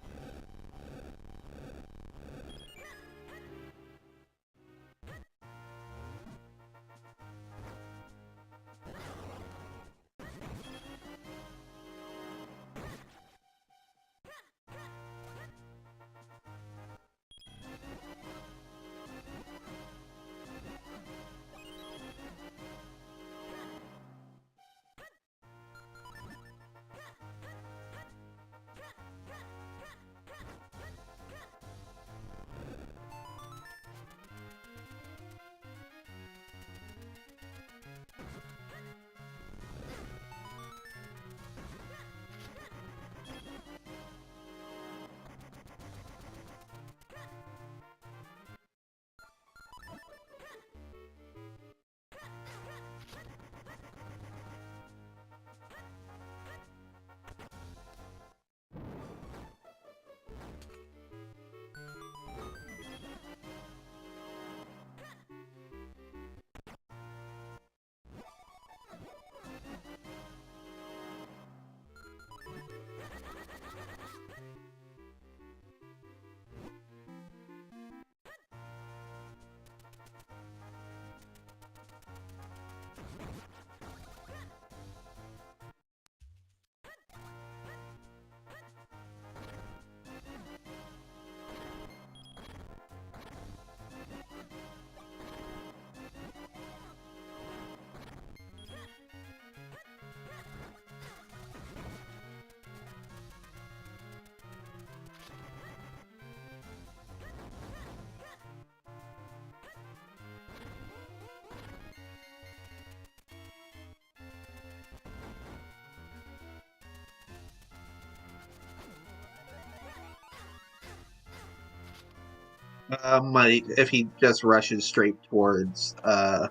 Might if he just rushes straight towards the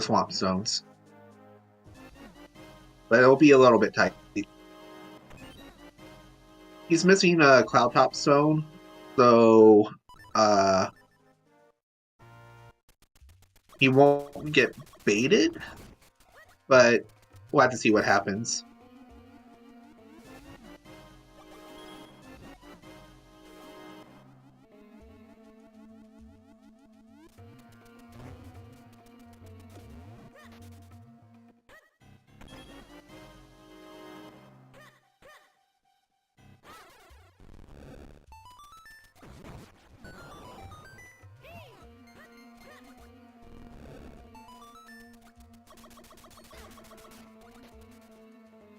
swamp stones. But it'll be a little bit tight. He's missing a cloud top stone, so he won't get baited, but we'll have to see what happens.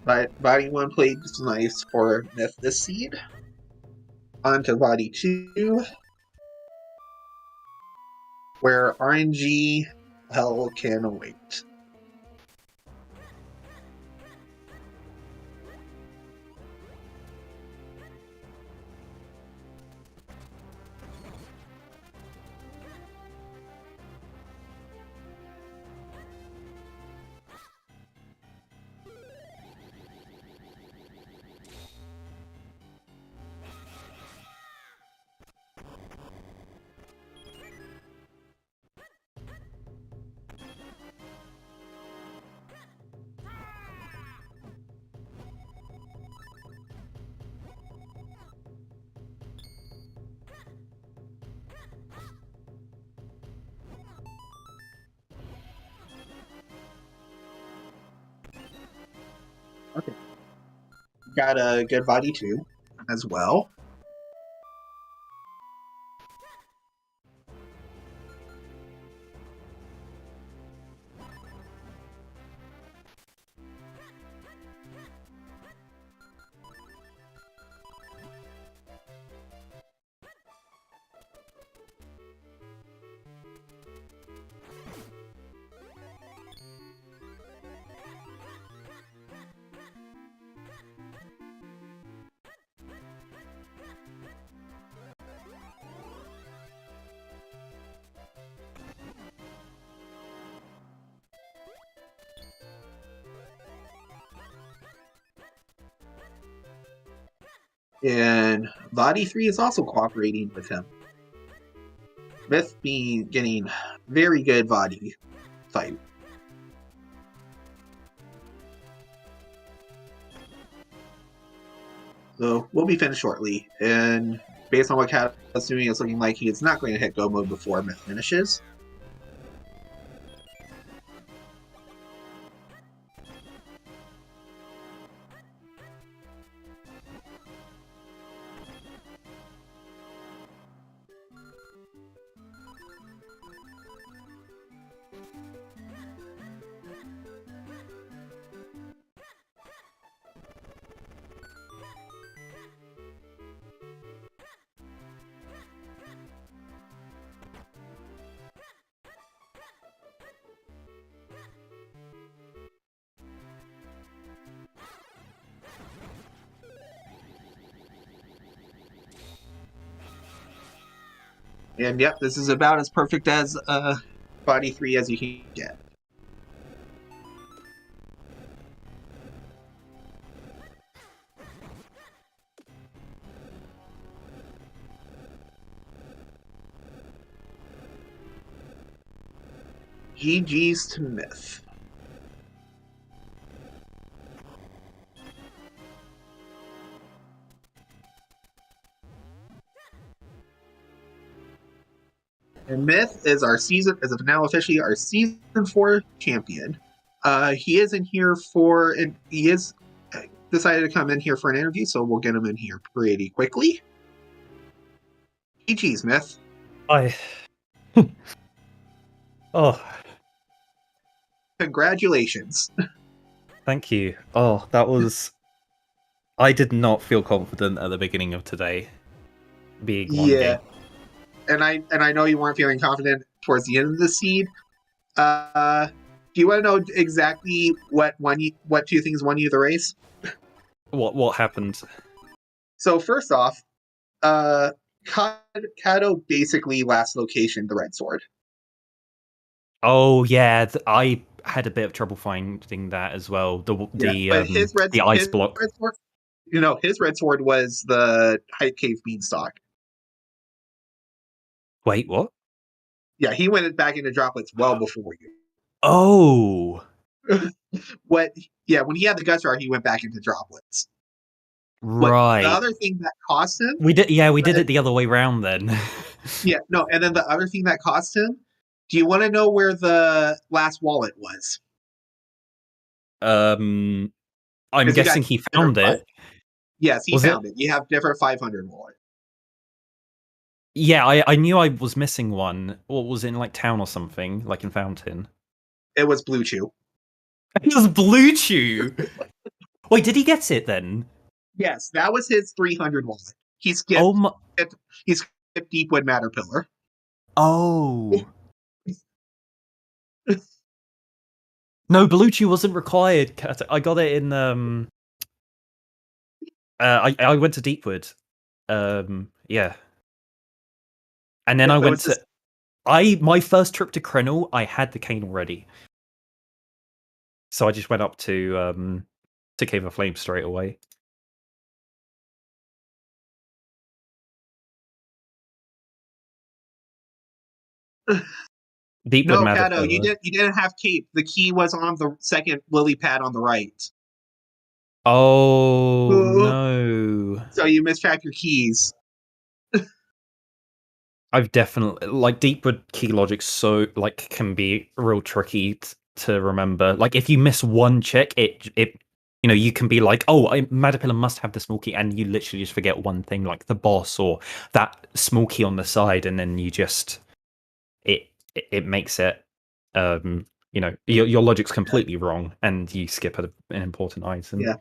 But body 1 played nice for Myth this seed. On to body 2, where RNG hell can await. Okay. Got a good body 2 as well. And body 3 is also cooperating with him. Myth being getting very good body fight. So we'll be finished shortly. And based on what Cat is doing, it's looking like he is not going to hit go mode before Myth finishes. And yep, this is about as perfect as body 3 as you can get. GG's to Myth. And Myth is now officially our season 4 champion. He is in here and he is decided to come in here for an interview, so we'll get him in here pretty quickly. GG's, Myth. Hi. Oh. Congratulations. Thank you. Oh, that was... I did not feel confident at the beginning of today being one game. And I know you weren't feeling confident towards the end of the seed. Do you want to know exactly what 2 things won you the race? What happened? So first off, Kato basically last location the red sword. Oh yeah, I had a bit of trouble finding that as well. The ice block. Red sword, his red sword was the Hype Cave Beanstalk. Wait, what? Yeah, he went back into droplets well before you. Oh, When he had the Gushar, he went back into droplets. right. But the other thing that cost him, We did it the other way round then. and then the other thing that cost him. Do you want to know where the last wallet was? I'm guessing he found it. Yes, he found it. You have different 500 wallet. Yeah, I knew I was missing one. What was in like town or something, like in Fountain? It was Blue Chew. It was Blue Chew. Wait, did he get it then? Yes, that was his 300 wallet. He skipped Deepwood Matter Pillar. Oh. No, Blue Chew wasn't required. I got it in I went to Deepwood. Yeah. And then I went to my first trip to Krenel, I had the cane already. So I just went up to Cave of Flames straight away. No, Kato, you didn't have cape. The key was on the second lily pad on the right. Oh no! So you mistracked your keys. I've definitely Deepwood key logic can be real tricky to remember. Like if you miss one check, it you can be like, oh, Madapilla must have the small key, and you literally just forget one thing, like the boss or that small key on the side, and then you just it makes it your logic's completely wrong, and you skip an important item. Yeah.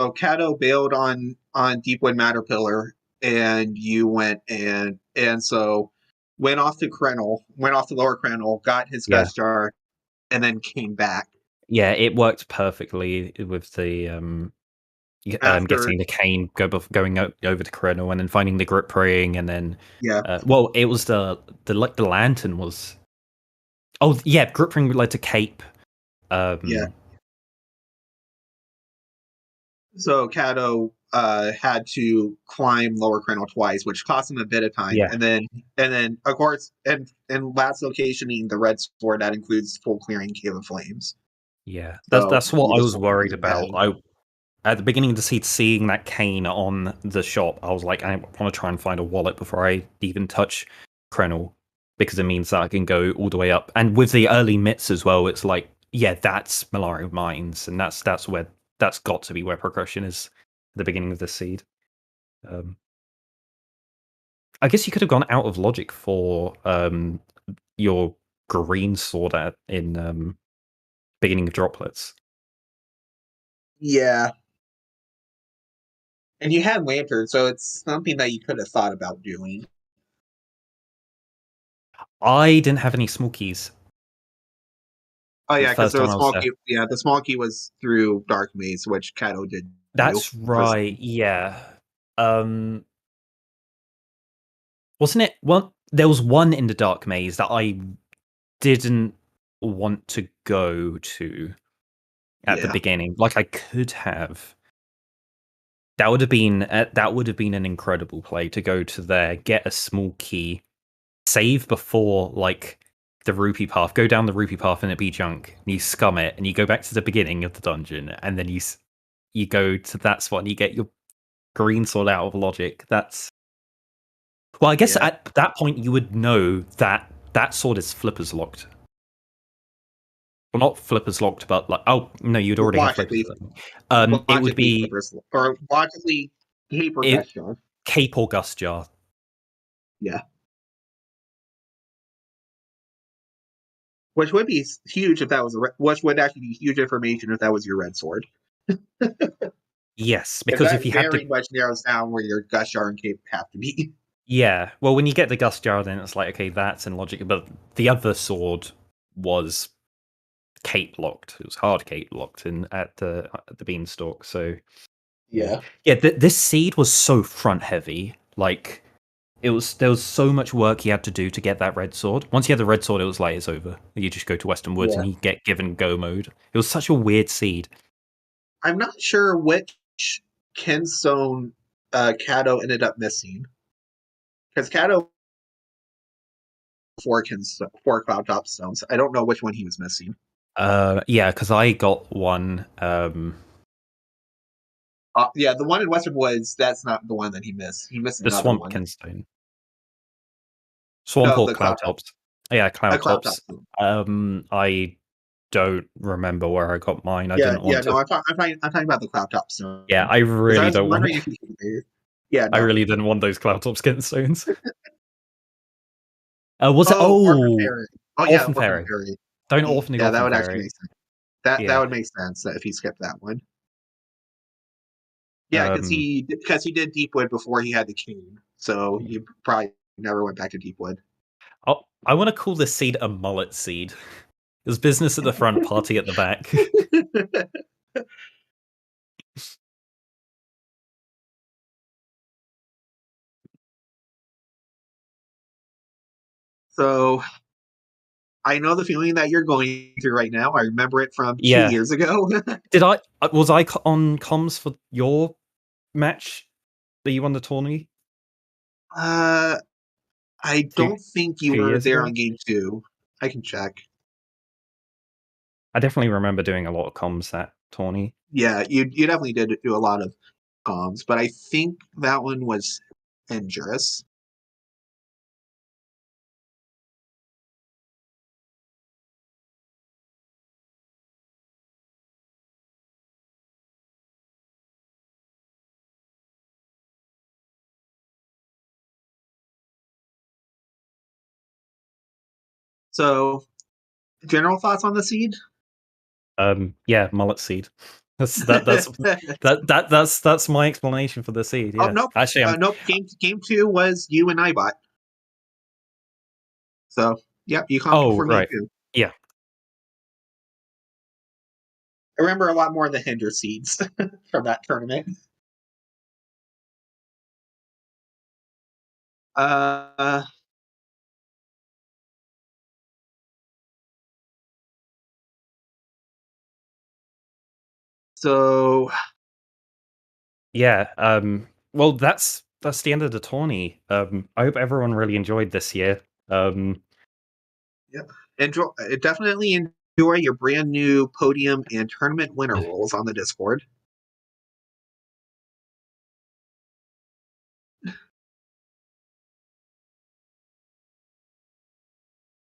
So Kato bailed on Deepwood Matter Pillar, and you went and so went off to Lower Krenel, got his Gushar, and then came back. Yeah, it worked perfectly with the getting the cane, going over to Krenel, and then finding the grip ring, and then it was the lantern was. Oh yeah, grip ring led to cape. So Kato had to climb Lower Krenel twice, which cost him a bit of time. Yeah. And then of course, and last locationing the red sword, that includes full clearing Cave of Flames. Yeah, that's what I was worried about. At the beginning of the seed, seeing that cane on the shop, I was like, I want to try and find a wallet before I even touch Krenel, because it means that I can go all the way up. And with the early myths as well, it's like, yeah, that's Malaria Mines, and that's got to be where progression is at the beginning of the seed. I guess you could have gone out of logic for your green sword in beginning of droplets. Yeah. And you had lantern, so it's something that you could have thought about doing. I didn't have any small keys. Oh yeah, because the small key was through Dark Maze, which Kato did. That's right. Yeah. Wasn't it? Well, there was one in the Dark Maze that I didn't want to go to at the beginning. Like I could have. That would have been an incredible play to go to there, get a small key, save before the rupee path, go down the rupee path and it be junk, and you scum it, and you go back to the beginning of the dungeon, and then you go to that spot and you get your green sword out of logic. That's I guess at that point you would know that sword is flippers locked. Well, not flippers locked, but you'd already have flippers. It would be or logically cape or Gushar. Cape or Gushar. Yeah. Which would be huge if that was which would actually be huge information if that was your red sword. Yes, because if you have very much narrows down where your Gushar and cape have to be. Yeah, well, when you get the Gushar, then it's like, okay, that's in logic. But the other sword was cape locked. It was hard cape locked at the beanstalk. So yeah. This seed was so front heavy. Like there was so much work he had to do to get that red sword. Once he had the red sword, it was like it's over. You just go to Western Woods and you get given go mode. It was such a weird seed. I'm not sure which Kenstone Cato ended up missing. Because Cato four Cloud Top stones. I don't know which one he was missing. Yeah, because I got one. Yeah, the one in Western Woods, that's not the one that he missed. He missed The another Swamp one. Kenstone. Swamp No, or the Cloud Tops. Yeah, Cloud Cloud Tops. Top. I don't remember where I got mine. I Yeah, didn't want to. no, I'm talking about the Cloud Top stone. Yeah, I I really was don't want. wondering if you Yeah, I no. really didn't want those Cloud Top skin stones. Was it? Orphan Oh, Fairy. Oh yeah, Orphan Orphan Fairy. Fairy. Don't orphan the Yeah, that Orphan would actually Fairy. make sense. That Yeah. would make sense if he skipped that one. Yeah, because he did Deepwood before he had the cane, so he probably never went back to Deepwood. Oh, I want to call this seed a mullet seed. There's business at the front, party at the back. So I know the feeling that you're going through right now. I remember it from 2 Yeah. years ago. Was I on comms for your match that you won the tourney? I don't think you 2 were years there ago? on game 2. I can check. I definitely remember doing a lot of comms that tourney. Yeah, you definitely did do a lot of comms, but I think that one was Injurious. So, general thoughts on the seed? Yeah, mullet seed. That's my explanation for the seed. Oh Yeah, nope, actually, nope. Game 2 was you and Ibot. So, yep, you comped Oh, for me right. too. Yeah. I remember a lot more of the Hinder seeds from that tournament. Uh, so Yeah. Well, that's the end of the tourney. I hope everyone really enjoyed this year. enjoy, definitely enjoy your brand new podium and tournament winner roles on the Discord.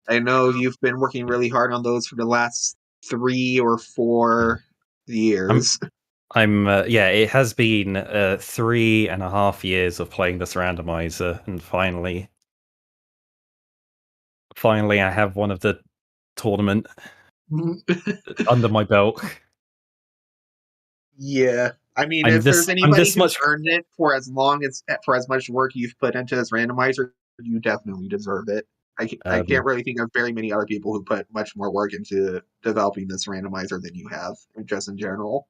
I know you've been working really hard on those for the last 3 or 4 years. Yeah, it has been 3.5 years of playing this randomizer, and finally I have one of the tournament under my belt. Yeah, I mean, I'm if there's this anybody who's much. earned it for as much work you've put into this randomizer, you definitely deserve it. I can't really think of very many other people who put much more work into developing this randomizer than you have, just in general.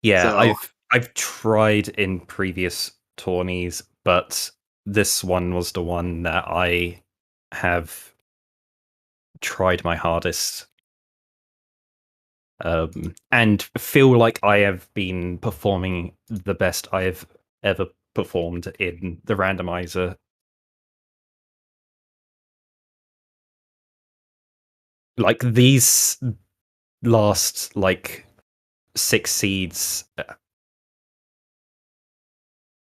Yeah, So I've tried in previous tourneys, but this one was the one that I have tried my hardest, and feel like I have been performing the best I have ever performed in the randomizer. Like these last 6 seeds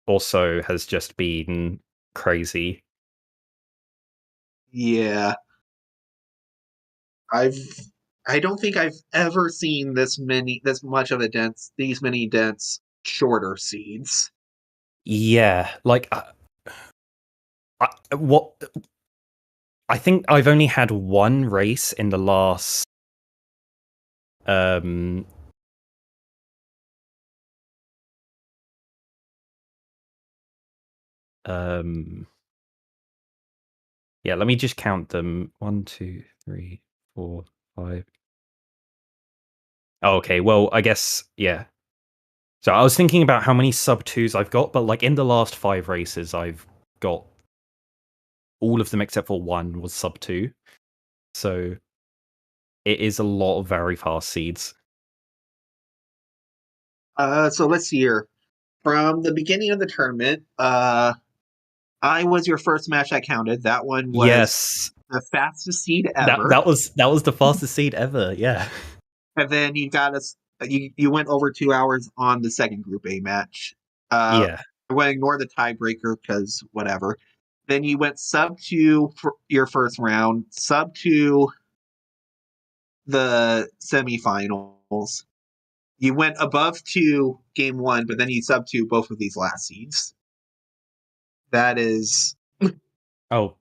also has just been crazy. yeah, I don't think I've ever seen this much of these many dense shorter seeds. Yeah, what I think I've only had one race in the last um yeah, let me just count them. 1, 2, 3, 4, 5. Oh, okay, well, I guess, yeah. So I was thinking about how many sub 2s I've got, but like in the last 5 races, I've got all of them except for one was sub 2. So it is a lot of very fast seeds. So let's see here. From the beginning of the tournament, I was your first match I counted. That one was Yes, the fastest seed ever. that was the fastest seed ever. Yeah, and then you got us. You went over 2 hours on the second Group A match. yeah. I went ignore the tiebreaker because whatever. Then you went sub 2 for your first round, sub 2 the semifinals. You went above 2 game 1, but then you sub 2 both of these last seeds. That is Oh,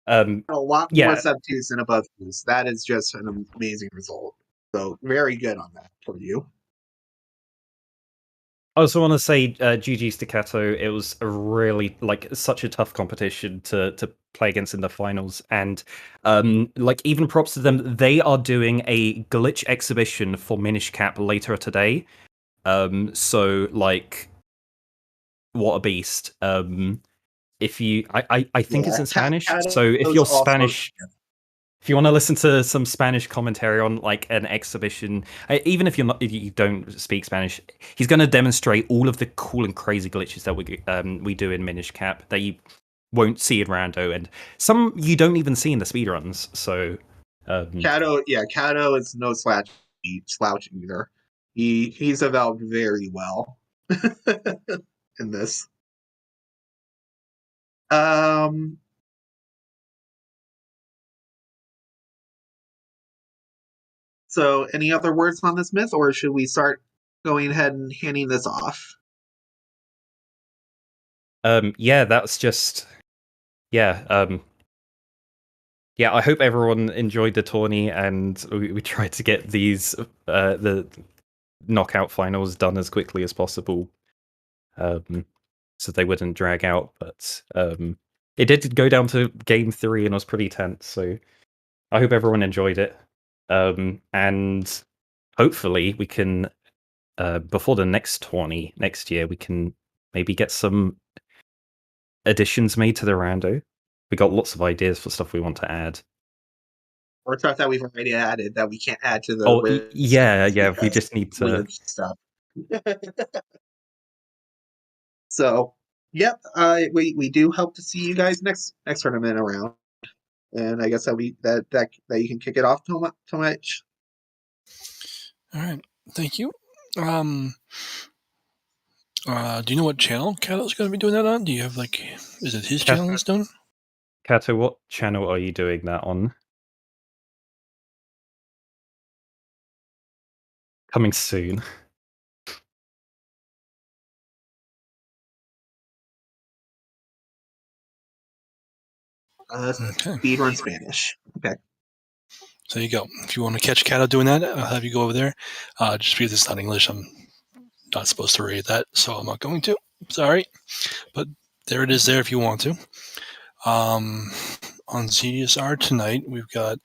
a lot more yeah. sub 2s than above 2s. That is just an amazing result. So very good on that for you. I also want to say GG's to Kato. It was a really such a tough competition to play against in the finals, and even props to them. They are doing a glitch exhibition for Minish Cap later today. So what a beast. If you, I think it's in Spanish. So if you're Spanish. If you want to listen to some Spanish commentary on an exhibition, even if if you don't speak Spanish, he's going to demonstrate all of the cool and crazy glitches that we do in Minish Cap that you won't see in Rando, and some you don't even see in the speedruns. So, Kato is no slouch either. He's developed very well in this. So, any other words on this myth, or should we start going ahead and handing this off? Yeah, that's just yeah. Yeah, I hope everyone enjoyed the tourney, and we tried to get these the knockout finals done as quickly as possible, so they wouldn't drag out. But it did go down to game 3 and was pretty tense. So I hope everyone enjoyed it, and hopefully we can before the next tourney next year we can maybe get some additions made to the rando. We got lots of ideas for stuff we want to add. Or stuff that we've already added that we can't add to the yeah. We just need to weird stuff. So, yep. We do hope to see you guys next tournament around, and I guess that you can kick it off, Tomich. All right, thank you. Do you know what channel Cato's going to be doing that on? Do you have is it his channel he's doing? Kato, what channel are you doing that on? Coming soon. Speedrun Spanish. Okay. So there you go. If you want to catch Cato doing that, I'll have you go over there. Just because it's not English, I'm not supposed to read that, so I'm not going to. Sorry. But there it is there if you want to. On ZDSR tonight, we've got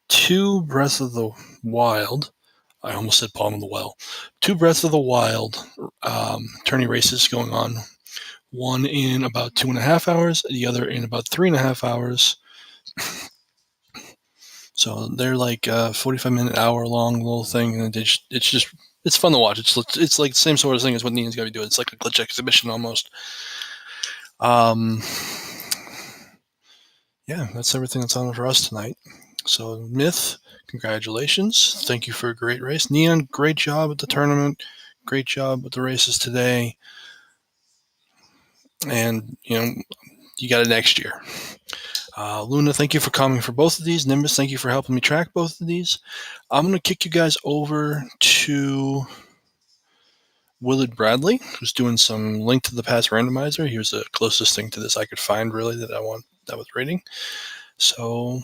2 Breath of the Wild. I almost said Palm of the Well. 2 Breath of the Wild tourney races going on. One in about 2.5 hours, the other in about 3.5 hours. So they're 45-minute, hour-long little thing, and it's fun to watch. It's like the same sort of thing as what Nian's got to be doing. It's like a glitch exhibition almost. Yeah, that's everything that's on for us tonight. So Myth, congratulations! Thank you for a great race. Nian, great job at the tournament. Great job with the races today. And you got it next year. Luna, thank you for coming for both of these. Nimbus, thank you for helping me track both of these. I'm going to kick you guys over to Willard Bradley, who's doing some Link to the Past randomizer. He was the closest thing to this I could find, really, that I was rating. So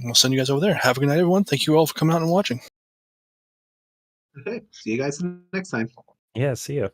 I'll send you guys over there. Have a good night, everyone. Thank you all for coming out and watching. Okay. See you guys next time. Yeah, see ya.